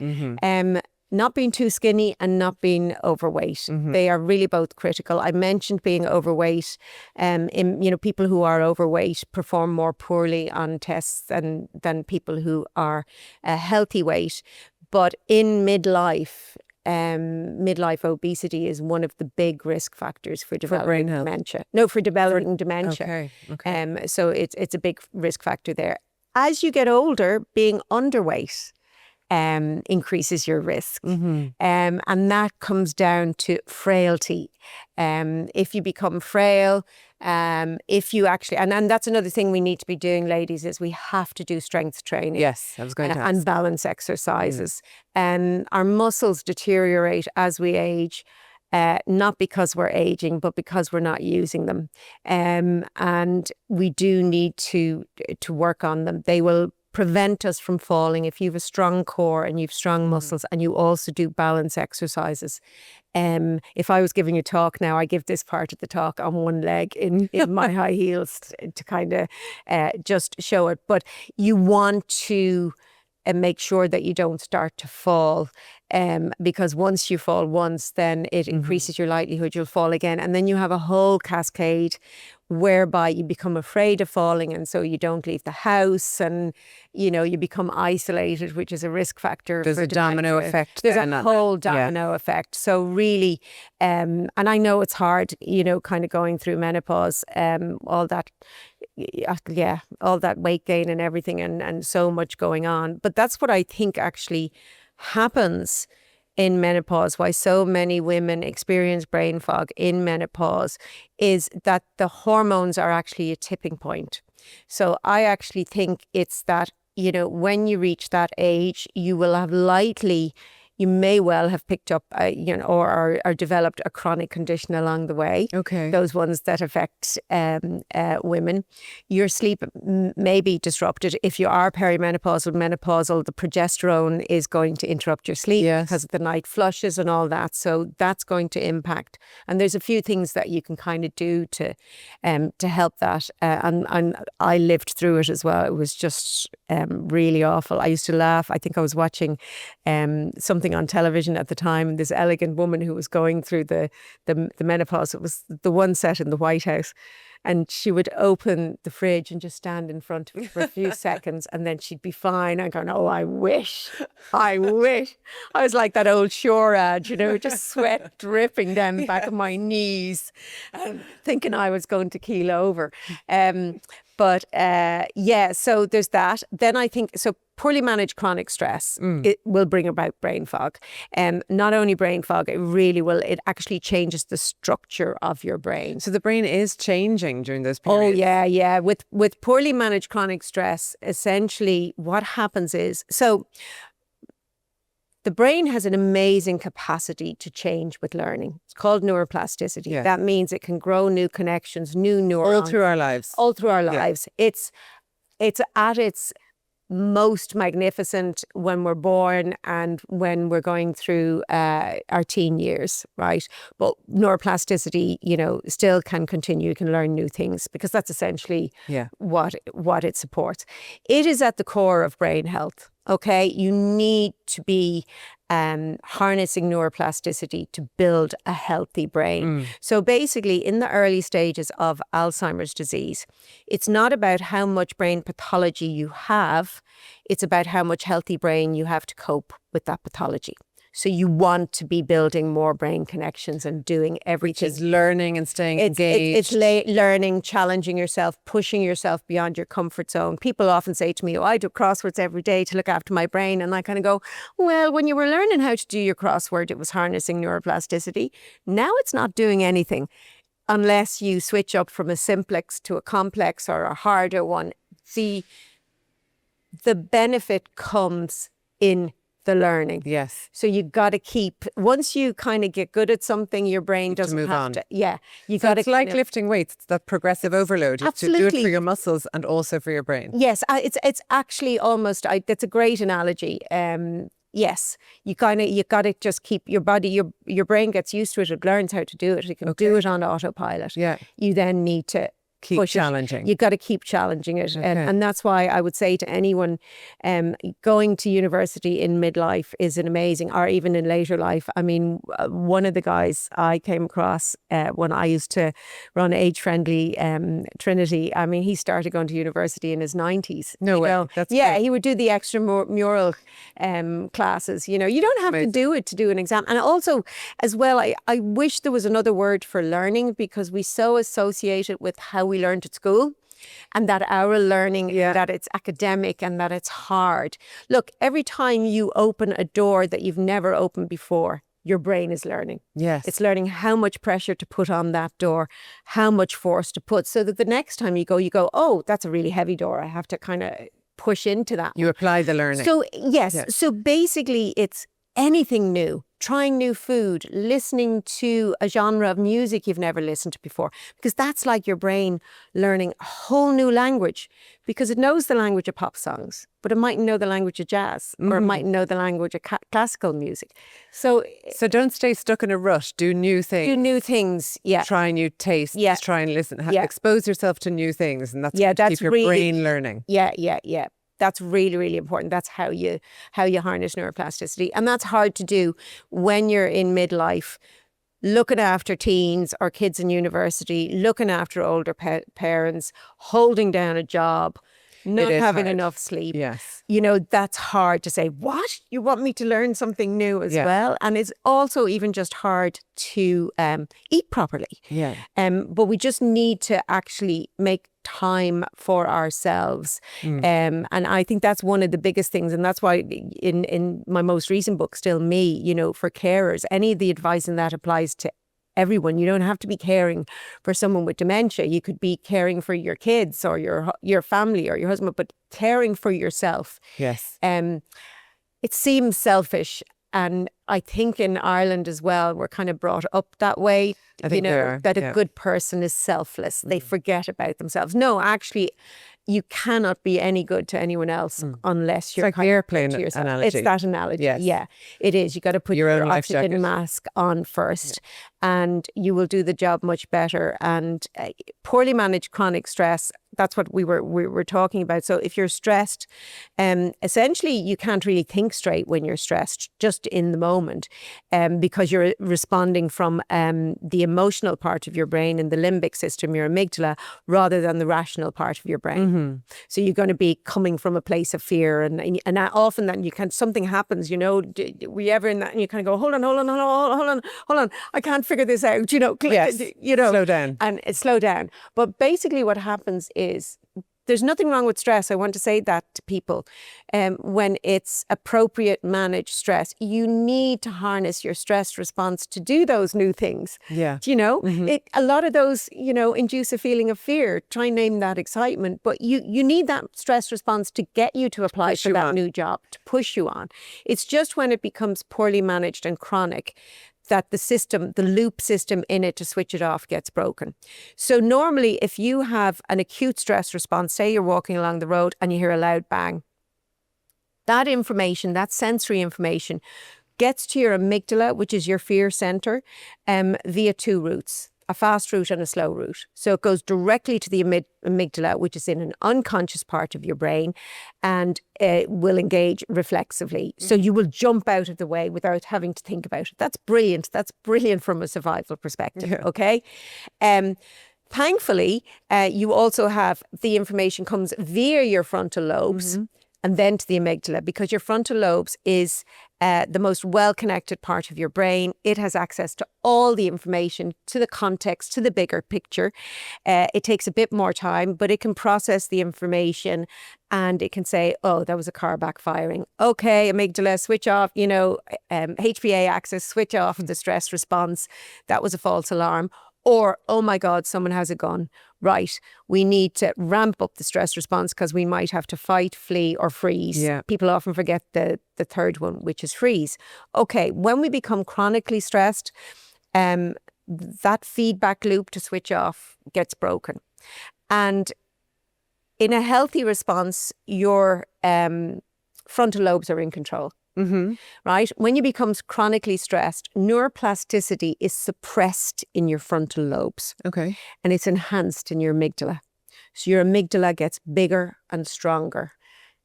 Not being too skinny and not being overweight. They are really both critical. I mentioned being overweight. People who are overweight perform more poorly on tests than people who are a healthy weight. But in midlife obesity is one of the big risk factors for developing dementia. No, for developing dementia. Okay. So it's a big risk factor there. As you get older, being underweight increases your risk. And that comes down to frailty. If you become frail, if you actually, and that's another thing we need to be doing, ladies, is we have to do strength training. Yes, I was going to ask. And balance exercises. Our muscles deteriorate as we age. Not because we're aging, but because we're not using them. And we do need to work on them. They will prevent us from falling if you have a strong core and you have strong muscles and you also do balance exercises. If I was giving a talk now, I give this part of the talk on one leg in my high heels to kind of just show it. But you want to make sure that you don't start to fall, because once you fall once, then it increases your likelihood you'll fall again. And then you have a whole cascade whereby you become afraid of falling, and so you don't leave the house, and you become isolated, which is a risk factor. There's a domino effect. There's a whole domino effect. So really, and I know it's hard, kind of going through menopause, all that weight gain and everything, and so much going on. But that's what I think actually happens in menopause, why so many women experience brain fog in menopause, is that the hormones are actually a tipping point. So I actually think it's that, when you reach that age, you may well have picked up, or developed a chronic condition along the way. Okay. Those ones that affect women. Your sleep may be disrupted. If you are perimenopausal, menopausal, the progesterone is going to interrupt your sleep because of the night flushes and all that. So that's going to impact. And there's a few things that you can kind of do to help that. And I lived through it as well. It was just really awful. I used to laugh. I think I was watching something on television at the time, this elegant woman who was going through the menopause. It was the one set in the White House, and she would open the fridge and just stand in front of it for a few seconds, and then she'd be fine. I'm going, oh, I wish. I was like that old Shore ad, just sweat dripping down the back of my knees, and thinking I was going to keel over. But so there's that. Then I think, poorly managed chronic stress, it will bring about brain fog. Not only brain fog, it actually changes the structure of your brain. So the brain is changing during those periods. Oh, yeah. With poorly managed chronic stress, essentially what happens is, the brain has an amazing capacity to change with learning. It's called neuroplasticity. Yeah. That means it can grow new connections, new neurons. All through our lives. All through our lives. It's at its most magnificent when we're born and when we're going through our teen years, right? But neuroplasticity, still can continue. You can learn new things because that's essentially what it supports. It is at the core of brain health. Okay, you need to be harnessing neuroplasticity to build a healthy brain. So basically, in the early stages of Alzheimer's disease, it's not about how much brain pathology you have, it's about how much healthy brain you have to cope with that pathology. So you want to be building more brain connections and doing everything. Which is learning and staying engaged. It's learning, challenging yourself, pushing yourself beyond your comfort zone. People often say to me, I do crosswords every day to look after my brain. And I kind of go, well, when you were learning how to do your crossword, it was harnessing neuroplasticity. Now it's not doing anything unless you switch up from a simplex to a complex or a harder one. The benefit comes in the learning. Yes. So you got to once you kind of get good at something, your brain doesn't move have on. to. Yeah. It's like lifting weights. It's that progressive overload. You have to do it for your muscles and also for your brain. Yes. It's actually almost, that's a great analogy. Yes. You got to just keep your body, your brain gets used to it. It learns how to do it. It can do it on autopilot. Yeah. You then need to keep challenging. You've got to keep challenging it. Okay. And that's why I would say to anyone, going to university in midlife is an amazing, or even in later life. I mean, one of the guys I came across when I used to run age-friendly Trinity, I mean, he started going to university in his 90s. No way. That's great. He would do the extramural classes. You don't have to do it to do an exam. And also, as well, I wish there was another word for learning, because we so associate it with how we learned at school. and that our learning, Yeah. that it's academic and that it's hard. Look, every time you open a door that you've never opened before, your brain is learning. Yes. It's learning how much pressure to put on that door, how much force to put, so that the next time you go, oh, that's a really heavy door. I have to kind of push into that. You apply the learning. So, yes. Yeah. So basically, it's anything new, trying new food, listening to a genre of music you've never listened to before, because that's like your brain learning a whole new language, because it knows the language of pop songs, but it mightn't know the language of jazz, or it mightn't know the language of classical music. So don't stay stuck in a rut. Do new things. do new things. Yeah. Try new tastes. Yeah. Try and listen. Yeah. Expose yourself to new things, and that's Yeah, to that's keep your really- brain learning. Yeah. That's really, really important. That's how you harness neuroplasticity. And that's hard to do when you're in midlife, looking after teens or kids in university, looking after older parents, holding down a job, not is having hard. enough sleep. Yes. You know, that's hard to say, what? You want me to learn something new as Yeah. well? And it's also even just hard to eat properly. Yeah. But we just need to actually make time for ourselves. And I think that's one of the biggest things. And that's why in my most recent book, Still Me, you know, for carers, any of the advice in that applies to everyone. You don't have to be caring for someone with dementia. You could be caring for your kids or your family or your husband, but caring for yourself. Yes. It seems selfish. And I think in Ireland as well, we're kind of brought up that way. I think we are, that yeah. a good person is selfless. They forget about themselves. No, actually, you cannot be any good to anyone else unless you're like the kind of airplane good to yourself. analogy. It's that analogy. Yes. Yeah, it is. You got to put Your your own life oxygen jacket. mask on first, and you will do the job much better. And poorly managed chronic stress, that's what we were talking about. So if you're stressed, essentially you can't really think straight when you're stressed, just in the moment, because you're responding from the emotional part of your brain and the limbic system, your amygdala, rather than the rational part of your brain. So you're going to be coming from a place of fear, and often then you can, something happens, you know, were you ever in that, and you kind of go, hold on, I can't figure this out, you know, Yes. you know, Slow down. and slow down. But basically what happens is, there's nothing wrong with stress. I want to say that to people. When it's appropriate managed stress, you need to harness your stress response to do those new things. Yeah. Do you know? A lot of those, you know, induce a feeling of fear. Try and name that excitement. But you need that stress response to get you to apply Push for you that on. new job, to push you on. It's just when it becomes poorly managed and chronic that the system, the loop system in it to switch it off, gets broken. So normally if you have an acute stress response, say you're walking along the road and you hear a loud bang, that information, that sensory information, gets to your amygdala, which is your fear center, via two routes, a fast route and a slow route. So it goes directly to the amygdala, which is in an unconscious part of your brain, and will engage reflexively. So you will jump out of the way without having to think about it. That's brilliant. That's brilliant from a survival perspective, Yeah. okay? Thankfully, you also have the information comes via your frontal lobes and then to the amygdala, because your frontal lobes is the most well-connected part of your brain. It has access to all the information, to the context, to the bigger picture. It takes a bit more time, but it can process the information and it can say, oh, that was a car backfiring. Okay, amygdala, switch off, you know, HPA axis, switch off the stress response. That was a false alarm. Or, oh my God, someone has a gun. Right, we need to ramp up the stress response because we might have to fight, flee or freeze. Yeah. People often forget the third one, which is freeze. Okay, when we become chronically stressed, that feedback loop to switch off gets broken. And in a healthy response, your frontal lobes are in control. Right? When you become chronically stressed, neuroplasticity is suppressed in your frontal lobes. Okay. And it's enhanced in your amygdala. So your amygdala gets bigger and stronger.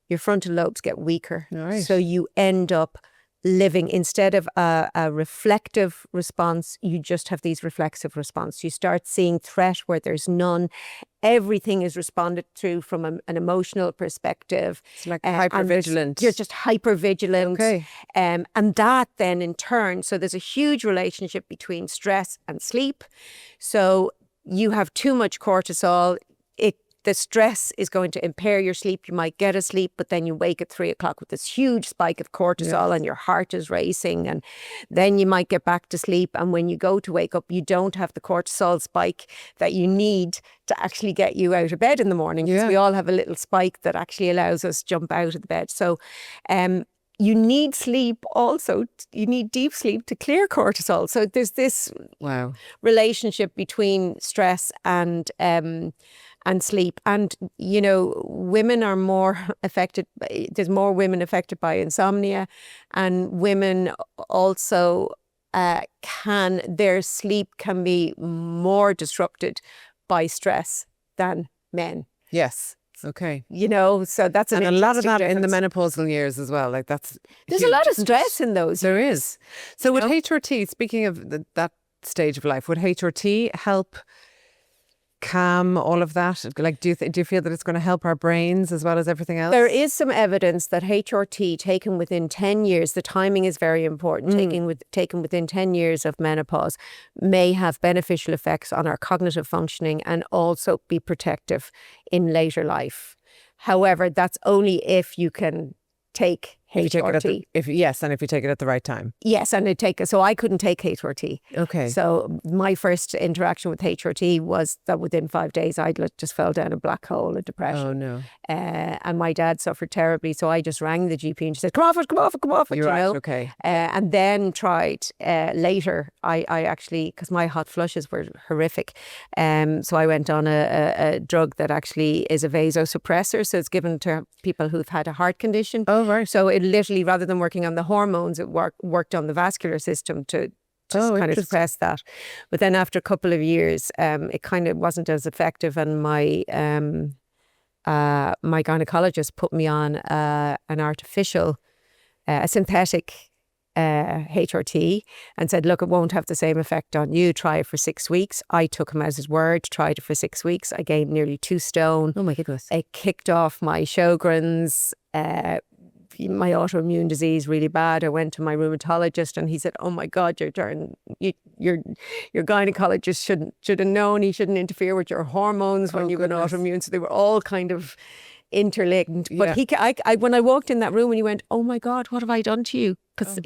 Your frontal lobes get weaker. Right. So you end up living, instead of a reflective response, you just have these reflexive response. You start seeing threat where there's none. Everything is responded to from an emotional perspective. It's like and hypervigilant. You're just hypervigilant. Okay. And that then in turn, so there's a huge relationship between stress and sleep. So you have too much cortisol, the stress is going to impair your sleep. You might get a sleep, but then you wake at 3 o'clock with this huge spike of cortisol and your heart is racing. And then you might get back to sleep. And when you go to wake up, you don't have the cortisol spike that you need to actually get you out of bed in the morning. Because we all have a little spike that actually allows us to jump out of the bed. So you need sleep also. You need deep sleep to clear cortisol. So there's this relationship between stress and sleep. And, you know, women are more affected. There's more women affected by insomnia, and women also their sleep can be more disrupted by stress than men. Yes. Okay. You know, so that's a lot of that in the menopausal years as well. Like there's a lot of stress in those. There is. So would HRT, speaking of that stage of life, would HRT help calm all of that? Like, do you feel that it's going to help our brains as well as everything else? There is some evidence that HRT taken within 10 years, the timing is very important, taken within 10 years of menopause may have beneficial effects on our cognitive functioning and also be protective in later life. However, that's only if you can take HRT. If you take it at the right time. Yes, and so I couldn't take HRT. Okay. So my first interaction with HRT was that within 5 days I just fell down a black hole of depression. Oh no. And my dad suffered terribly, so I just rang the GP and she said, come off it, you know. Okay. And then tried later. I actually, because my hot flushes were horrific, so I went on a drug that actually is a vasosuppressor, so it's given to people who've had a heart condition. Oh right. So it literally, rather than working on the hormones, it worked on the vascular system to kind of suppress that. But then after a couple of years, it kind of wasn't as effective, and my gynecologist put me on an artificial, a synthetic HRT, and said, look, it won't have the same effect on you. Try it for 6 weeks. I took him at his word, tried it for 6 weeks. I gained nearly 2 stone. Oh my goodness. It kicked off my Sjogren's, my autoimmune disease really bad. I went to my rheumatologist and he said, oh my God, your gynecologist should have known he shouldn't interfere with your hormones when you've got autoimmune. So they were all kind of interlinked. But when I walked in that room and he went, oh my God, what have I done to you? Because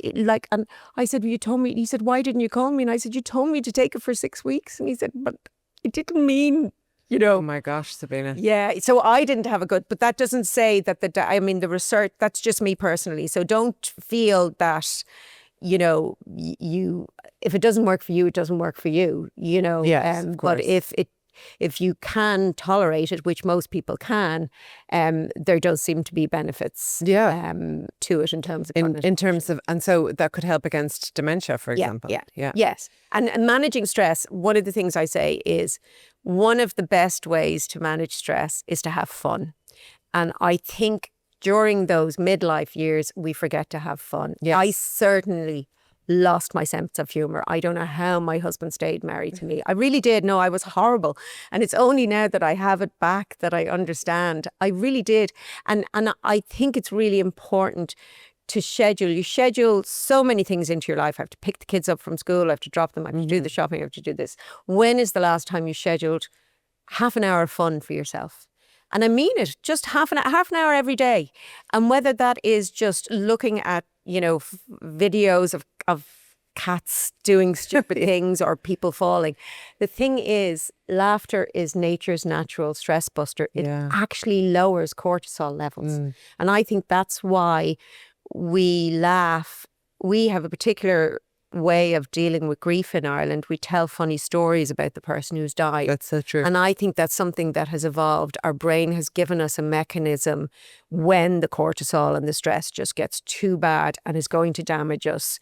and I said, well, you told me. He said, why didn't you call me? And I said, you told me to take it for 6 weeks. And he said, but it didn't mean, you know. Oh my gosh, Sabina. Yeah, so I didn't have a good, but that doesn't say that the research, that's just me personally. So don't feel that, you know, if it doesn't work for you, it doesn't work for you, you know. Yes, of course. But if you can tolerate it, which most people can, there does seem to be benefits to it in terms of in terms of, and so that could help against dementia, for example. Yeah. Yes. And managing stress, one of the things I say is one of the best ways to manage stress is to have fun. And I think during those midlife years, we forget to have fun. Yes. I certainly lost my sense of humour. I don't know how my husband stayed married to me. I really did. No, I was horrible. And it's only now that I have it back that I understand. I really did. And I think it's really important to schedule. You schedule so many things into your life. I have to pick the kids up from school. I have to drop them. I have to do the shopping. I have to do this. When is the last time you scheduled half an hour of fun for yourself? And I mean it, just half an hour every day. And whether that is just looking at, you know, videos of cats doing stupid things or people falling. The thing is, laughter is nature's natural stress buster. It actually lowers cortisol levels. And I think that's why we laugh. We have a particular way of dealing with grief in Ireland. We tell funny stories about the person who's died. That's so true. And I think that's something that has evolved. Our brain has given us a mechanism when the cortisol and the stress just gets too bad and is going to damage us.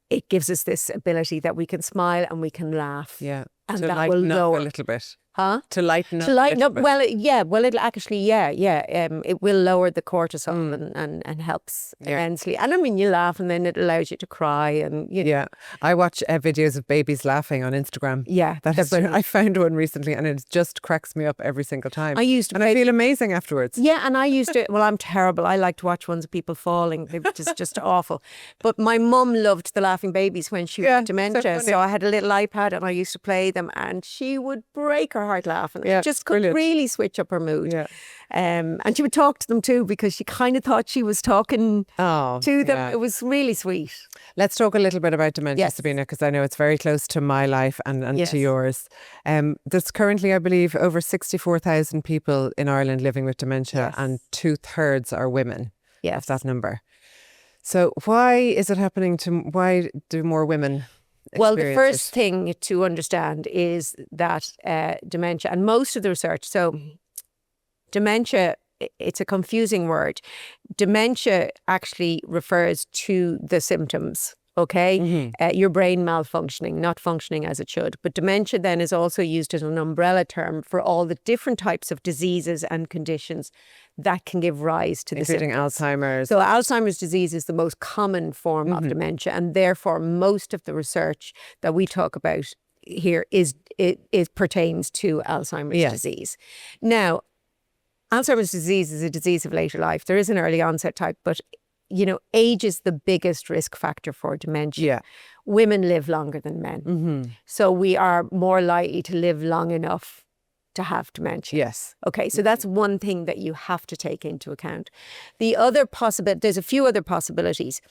It gives us this ability that we can smile and we can laugh. Yeah. And to that will lower a little bit. Huh? To lighten up. To lighten up. Well, it'll actually, it will lower the cortisol and helps immensely. And I mean, you laugh and then it allows you to cry and, you know. Yeah. I watch videos of babies laughing on Instagram. Yeah. I found one recently and it just cracks me up every single time. I feel amazing afterwards. Yeah. And I used to, well, I'm terrible. I like to watch ones of people falling. They're just awful. But my mum loved the laughing babies when she had dementia. So I had a little iPad and I used to play them and she would break her heart laughing. Yeah, Just could brilliant. really switch up her mood. Yeah. And she would talk to them too, because she kind of thought she was talking Oh, to them. yeah. It was really sweet. Let's talk a little bit about dementia, Yes. Sabina, because I know it's very close to my life and Yes. to yours. There's currently, I believe, over 64,000 people in Ireland living with dementia, Yes. and 2/3 are women Yes. of that number. So why is it happening why do more women Well, the experience first it? thing to understand is that dementia, and most of the research, so dementia, it's a confusing word. Dementia actually refers to the symptoms, okay? Your brain malfunctioning, not functioning as it should. But dementia then is also used as an umbrella term for all the different types of diseases and conditions that can give rise to the Including symptoms. Alzheimer's. So Alzheimer's disease is the most common form of dementia, and therefore most of the research that we talk about here it pertains to Alzheimer's Yes. disease. Now, Alzheimer's disease is a disease of later life. There is an early onset type, but age is the biggest risk factor for dementia. Yeah. Women live longer than men. So we are more likely to live long enough to have dementia. Yes. Okay, so that's one thing that you have to take into account. The other there's a few other possibilities.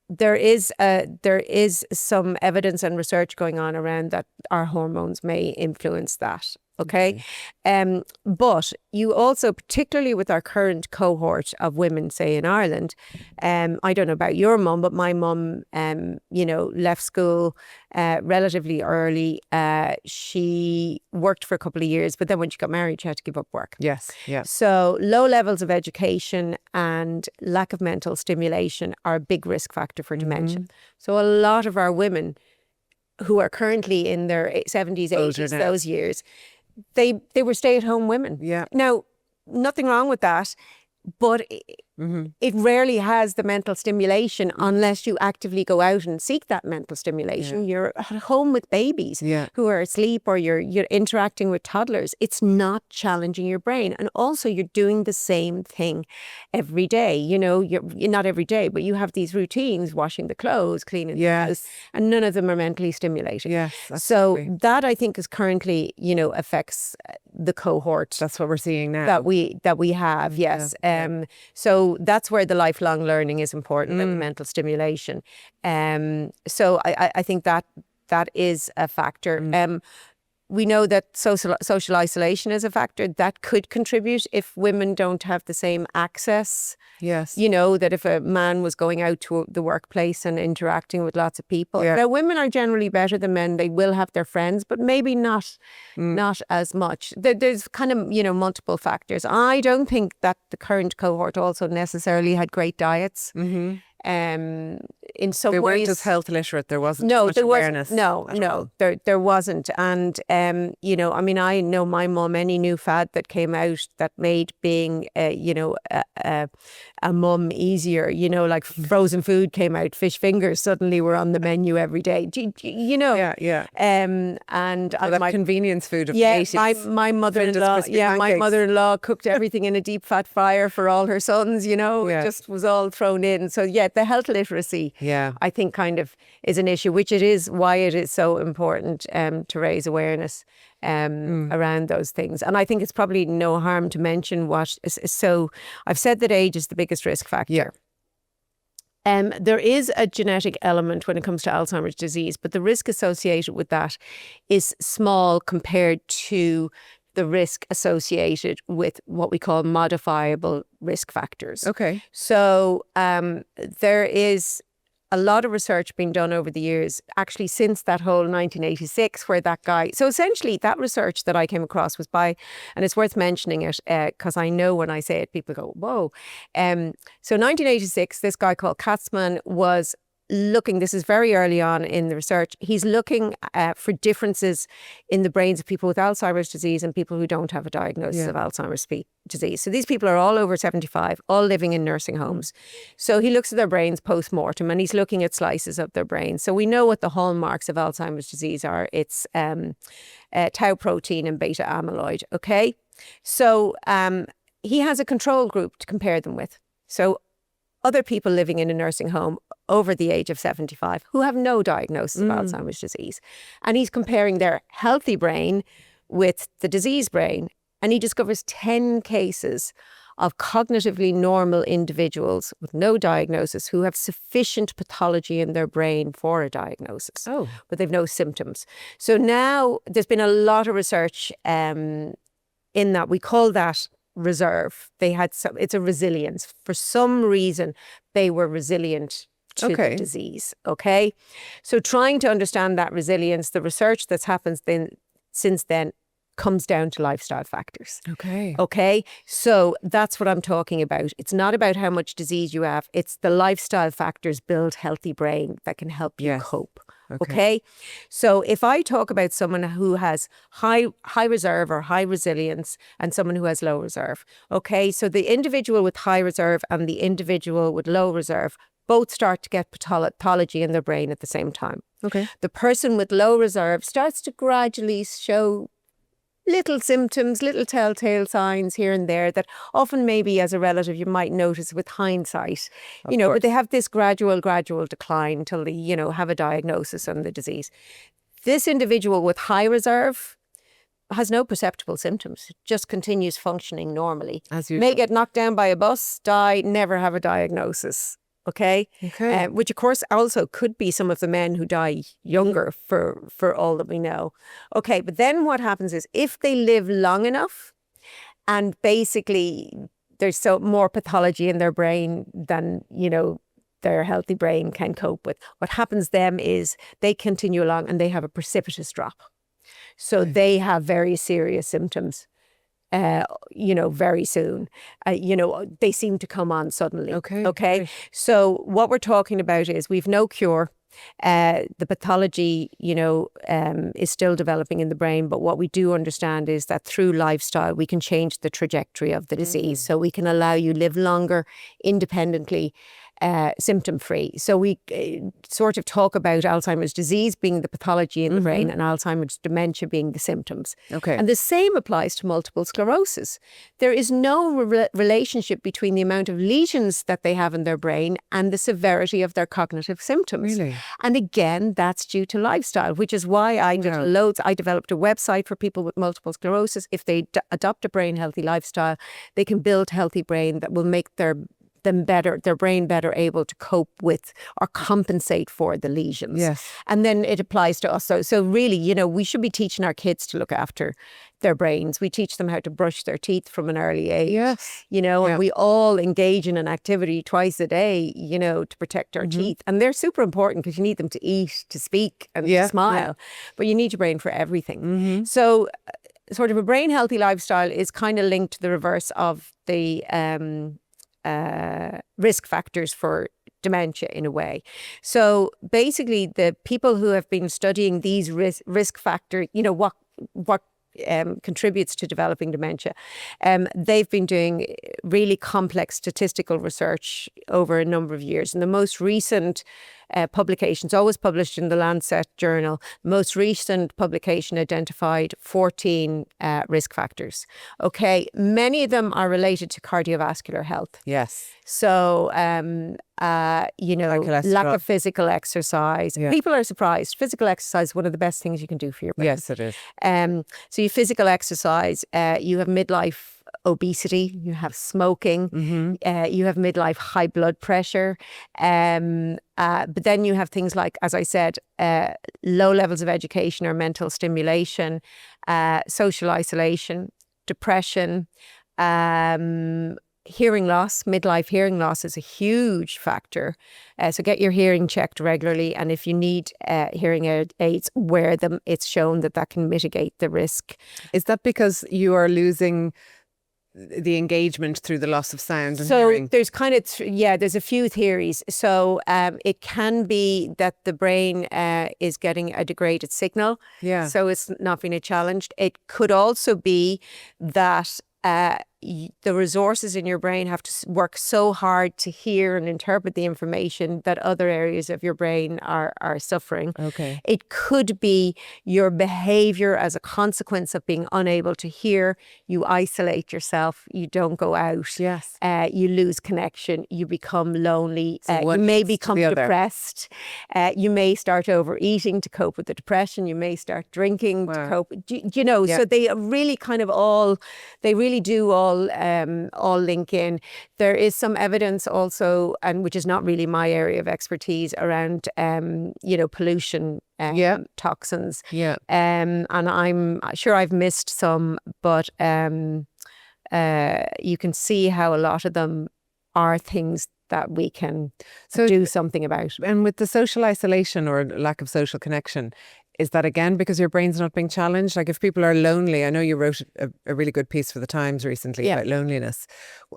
There is some evidence and research going on around that our hormones may influence that. Okay. But you also, particularly with our current cohort of women, say in Ireland, I don't know about your mum, but my mum, left school relatively early. She worked for a couple of years, but then when she got married, she had to give up work. Yes. Yeah. So low levels of education and lack of mental stimulation are a big risk factor for dementia. So a lot of our women who are currently in their 70s, 80s, now. those years, they were stay-at-home women. Yeah. Now, nothing wrong with that, but it rarely has the mental stimulation unless you actively go out and seek that mental stimulation. You're at home with babies who are asleep, or you're interacting with toddlers. It's not challenging your brain. And also you're doing the same thing every day. You're not every day, but you have these routines, washing the clothes, cleaning the house, and none of them are mentally stimulating. Yes. So absolutely. that, I think, is currently, affects the cohort That's what we're seeing now. that we have. Yes. So that's where the lifelong learning is important, and the mental stimulation. So I think that is a factor. We know that social isolation is a factor that could contribute if women don't have the same access. Yes. That if a man was going out to the workplace and interacting with lots of people. Now, women are generally better than men. They will have their friends, but maybe not as much. There's kind of, multiple factors. I don't think that the current cohort also necessarily had great diets. In some They ways, weren't as health literate. There wasn't much there awareness. there wasn't. And, I know my mum, any new fad that came out that made being, a mum easier, like frozen food came out, fish fingers suddenly were on the menu every day. Yeah. And that convenience food of the yeah, 80s. my mother-in-law, crispy my pancakes. mother-in-law cooked everything in a deep fat fryer for all her sons, It just was all thrown in. So the health literacy, I think, kind of is an issue, which it is why it is so important to raise awareness around those things. And I think it's probably no harm to mention so I've said that age is the biggest risk factor. There is a genetic element when it comes to Alzheimer's disease, but the risk associated with that is small compared to the risk associated with what we call modifiable risk factors. Okay. So there is a lot of research being done over the years, actually since that whole 1986, where that guy... So essentially that research that I came across was by, and it's worth mentioning it because I know when I say it, people go, whoa. So 1986, this guy called Katzman was looking, this is very early on in the research, he's looking for differences in the brains of people with Alzheimer's disease and people who don't have a diagnosis of Alzheimer's disease. So these people are all over 75, all living in nursing homes. So he looks at their brains post-mortem and he's looking at slices of their brains. So we know what the hallmarks of Alzheimer's disease are. It's tau protein and beta amyloid, okay? So he has a control group to compare them with. So other people living in a nursing home, over the age of 75 who have no diagnosis of Alzheimer's disease. And he's comparing their healthy brain with the diseased brain. And he discovers 10 cases of cognitively normal individuals with no diagnosis who have sufficient pathology in their brain for a diagnosis, but they've no symptoms. So now there's been a lot of research in that. We call that reserve. It's a resilience. For some reason, they were resilient to the disease. Okay. So trying to understand that resilience, the research that's happened since then comes down to lifestyle factors. Okay. So that's what I'm talking about. It's not about how much disease you have. It's the lifestyle factors build healthy brain that can help you cope. Okay. So if I talk about someone who has high reserve or high resilience and someone who has low reserve. Okay. So the individual with high reserve and the individual with low reserve both start to get pathology in their brain at the same time. Okay. The person with low reserve starts to gradually show little symptoms, little telltale signs here and there that often maybe as a relative you might notice with hindsight, but they have this gradual decline until they, have a diagnosis on the disease. This individual with high reserve has no perceptible symptoms, just continues functioning normally. As usual. May get knocked down by a bus, die, never have a diagnosis. Okay. Which of course also could be some of the men who die younger for all that we know. Okay. But then what happens is if they live long enough and basically there's more pathology in their brain than, their healthy brain can cope with, what happens then is they continue along and they have a precipitous drop. So they have very serious symptoms. Very soon. They seem to come on suddenly. Okay. So what we're talking about is we've no cure. The pathology, is still developing in the brain. But what we do understand is that through lifestyle, we can change the trajectory of the disease. So we can allow you live longer independently, symptom-free. So we sort of talk about Alzheimer's disease being the pathology in the brain and Alzheimer's dementia being the symptoms. Okay. And the same applies to multiple sclerosis. There is no relationship between the amount of lesions that they have in their brain and the severity of their cognitive symptoms. Really? And again, that's due to lifestyle, which is why I developed a website for people with multiple sclerosis. If they adopt a brain healthy lifestyle, they can build healthy brain that will make their brain better able to cope with or compensate for the lesions. Yes. And then it applies to us. So really, we should be teaching our kids to look after their brains. We teach them how to brush their teeth from an early age. Yes. And we all engage in an activity twice a day, to protect our teeth. And they're super important because you need them to eat, to speak and to smile. But you need your brain for everything. So sort of a brain healthy lifestyle is kind of linked to the reverse of the risk factors for dementia in a way. So basically the people who have been studying these risk factor, what contributes to developing dementia, they've been doing really complex statistical research over a number of years. And the most recent publications, always published in the Lancet journal, most recent publication identified 14 risk factors. Okay, many of them are related to cardiovascular health. Yes. So, lack of physical exercise. Yeah. People are surprised. Physical exercise is one of the best things you can do for your brain. Yes, it is. So you physical exercise, you have midlife obesity, you have smoking, you have midlife high blood pressure. But then you have things like, as I said, low levels of education or mental stimulation, social isolation, depression, hearing loss. Midlife hearing loss is a huge factor. So get your hearing checked regularly. And if you need hearing aids, wear them. It's shown that can mitigate the risk. Is that because you are losing the engagement through the loss of sound and hearing? There's kind of, there's a few theories. So it can be that the brain is getting a degraded signal. Yeah. So it's not being challenged. It could also be that the resources in your brain have to work so hard to hear and interpret the information that other areas of your brain are suffering. Okay. It could be your behavior as a consequence of being unable to hear. You isolate yourself. You don't go out. Yes. You lose connection. You become lonely. So You one may leads to become the other. depressed. You may start overeating to cope with the depression. You may start drinking to Wow. cope. You know, Yeah. so they really kind of they really do all link in. There is some evidence also, and which is not really my area of expertise, around pollution, Yeah. toxins. Yeah. And I'm sure I've missed some, but you can see how a lot of them are things that we can do something about. And with the social isolation or lack of social connection, is that again because your brain's not being challenged? Like if people are lonely, I know you wrote a really good piece for the Times recently about loneliness.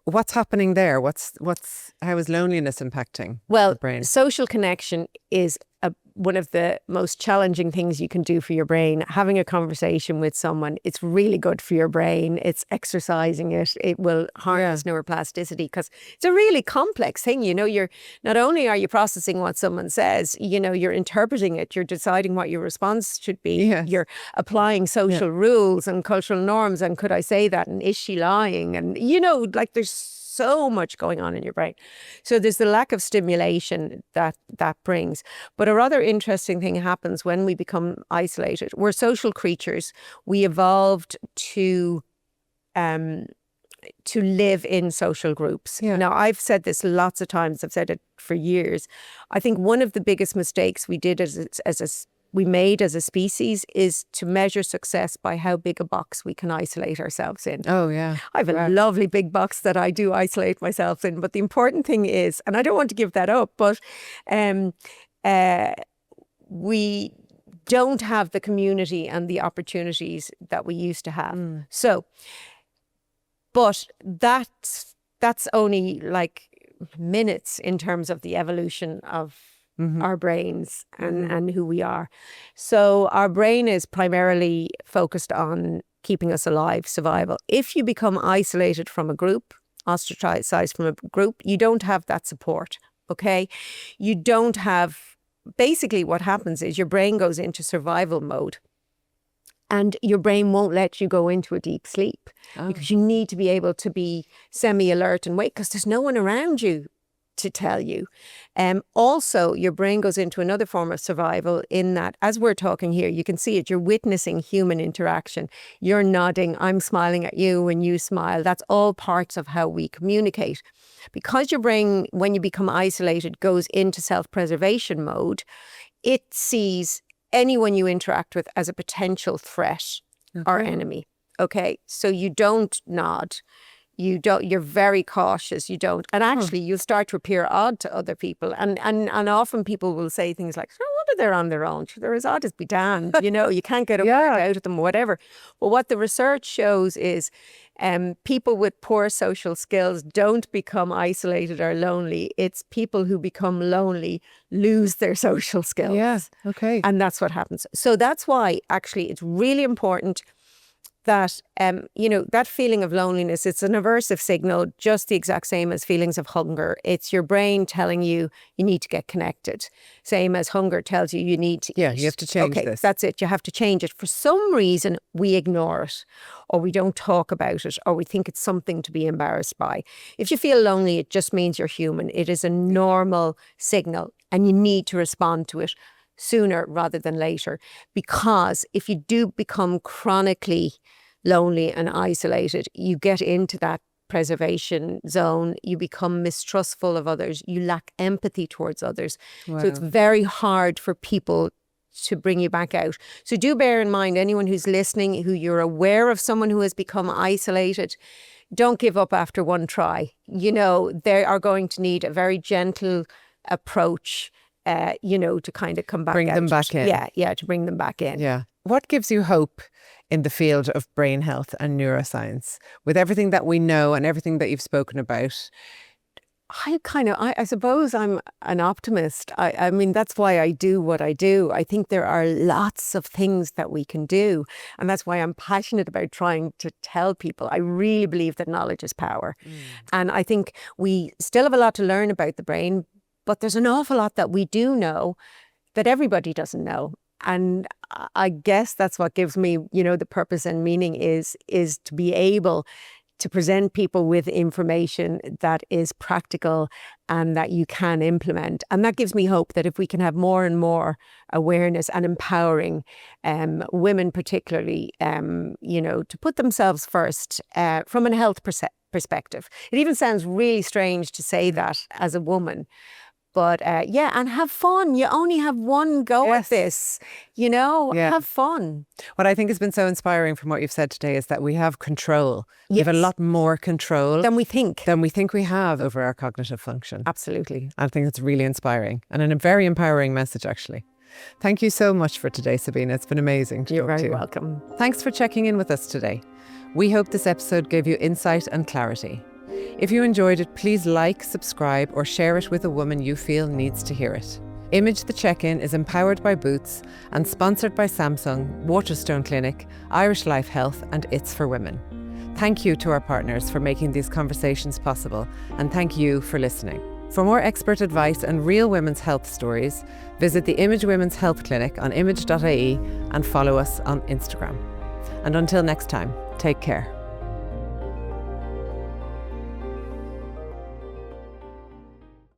What's happening there? How is loneliness impacting the brain? Social connection is one of the most challenging things you can do for your brain. Having a conversation with someone, it's really good for your brain. It's exercising it. It will harness neuroplasticity because it's a really complex thing. You're not only are you processing what someone says, you're interpreting it. You're deciding what your response should be. Yes. You're applying social rules and cultural norms. And could I say that? And is she lying? And, there's so much going on in your brain. So there's the lack of stimulation that brings. But a rather interesting thing happens when we become isolated. We're social creatures. We evolved to live in social groups. Yeah. Now, I've said this lots of times. I've said it for years. I think one of the biggest mistakes we did we made as a species is to measure success by how big a box we can isolate ourselves in. Oh, yeah. I have a lovely big box that I do isolate myself in. But the important thing is, and I don't want to give that up, but we don't have the community and the opportunities that we used to have. So, but that's only like minutes in terms of the evolution of our brains and who we are. So our brain is primarily focused on keeping us alive, survival. If you become isolated from a group, ostracized from a group, you don't have that support, okay? You don't have, basically what happens is your brain goes into survival mode. And your brain won't let you go into a deep sleep because you need to be able to be semi-alert and wake because there's no one around you to tell you. Also, your brain goes into another form of survival in that, as we're talking here, you can see it, you're witnessing human interaction. You're nodding, I'm smiling at you when you smile. That's all parts of how we communicate. Because your brain, when you become isolated, goes into self-preservation mode, it sees anyone you interact with as a potential threat or enemy. Okay, so you don't nod. You're very cautious. You don't. And actually, you'll start to appear odd to other people. And often people will say things like, oh, what are they on their own? They're as odd as be damned. You can't get out of them, whatever. But what the research shows is people with poor social skills don't become isolated or lonely. It's people who become lonely lose their social skills. Yes. Okay. And that's what happens. So that's why actually it's really important that, that feeling of loneliness, it's an aversive signal, just the exact same as feelings of hunger. It's your brain telling you need to get connected. Same as hunger tells you need to eat. Yeah, you have to change this. That's it. You have to change it. For some reason, we ignore it or we don't talk about it or we think it's something to be embarrassed by. If you feel lonely, it just means you're human. It is a normal signal and you need to respond to it sooner rather than later. Because if you do become chronically lonely and isolated, you get into that preservation zone, you become mistrustful of others, you lack empathy towards others. Wow. So it's very hard for people to bring you back out. So do bear in mind, anyone who's listening, who you're aware of someone who has become isolated, don't give up after one try. They are going to need a very gentle approach to kind of come back Bring out. them back in. Yeah, to bring them back in. Yeah. What gives you hope in the field of brain health and neuroscience? With everything that we know and everything that you've spoken about, I suppose I'm an optimist. I mean, that's why I do what I do. I think there are lots of things that we can do. And that's why I'm passionate about trying to tell people. I really believe that knowledge is power. And I think we still have a lot to learn about the brain, but there's an awful lot that we do know that everybody doesn't know. And I guess that's what gives me, the purpose and meaning is to be able to present people with information that is practical and that you can implement. And that gives me hope that if we can have more and more awareness and empowering women particularly, to put themselves first from a health perspective. It even sounds really strange to say that as a woman. But and have fun. You only have one go at this, have fun. What I think has been so inspiring from what you've said today is that we have control. We have a lot more control than we think we have over our cognitive function. Absolutely. I think it's really inspiring and a very empowering message, actually. Thank you so much for today, Sabina. It's been amazing to You're talk to you. very welcome. Thanks for checking in with us today. We hope this episode gave you insight and clarity. If you enjoyed it, please like, subscribe, or share it with a woman you feel needs to hear it. Image the Check-In is empowered by Boots and sponsored by Samsung, Waterstone Clinic, Irish Life Health, and It's for Women. Thank you to our partners for making these conversations possible, and thank you for listening. For more expert advice and real women's health stories, visit the Image Women's Health Clinic on image.ie and follow us on Instagram. And until next time, take care.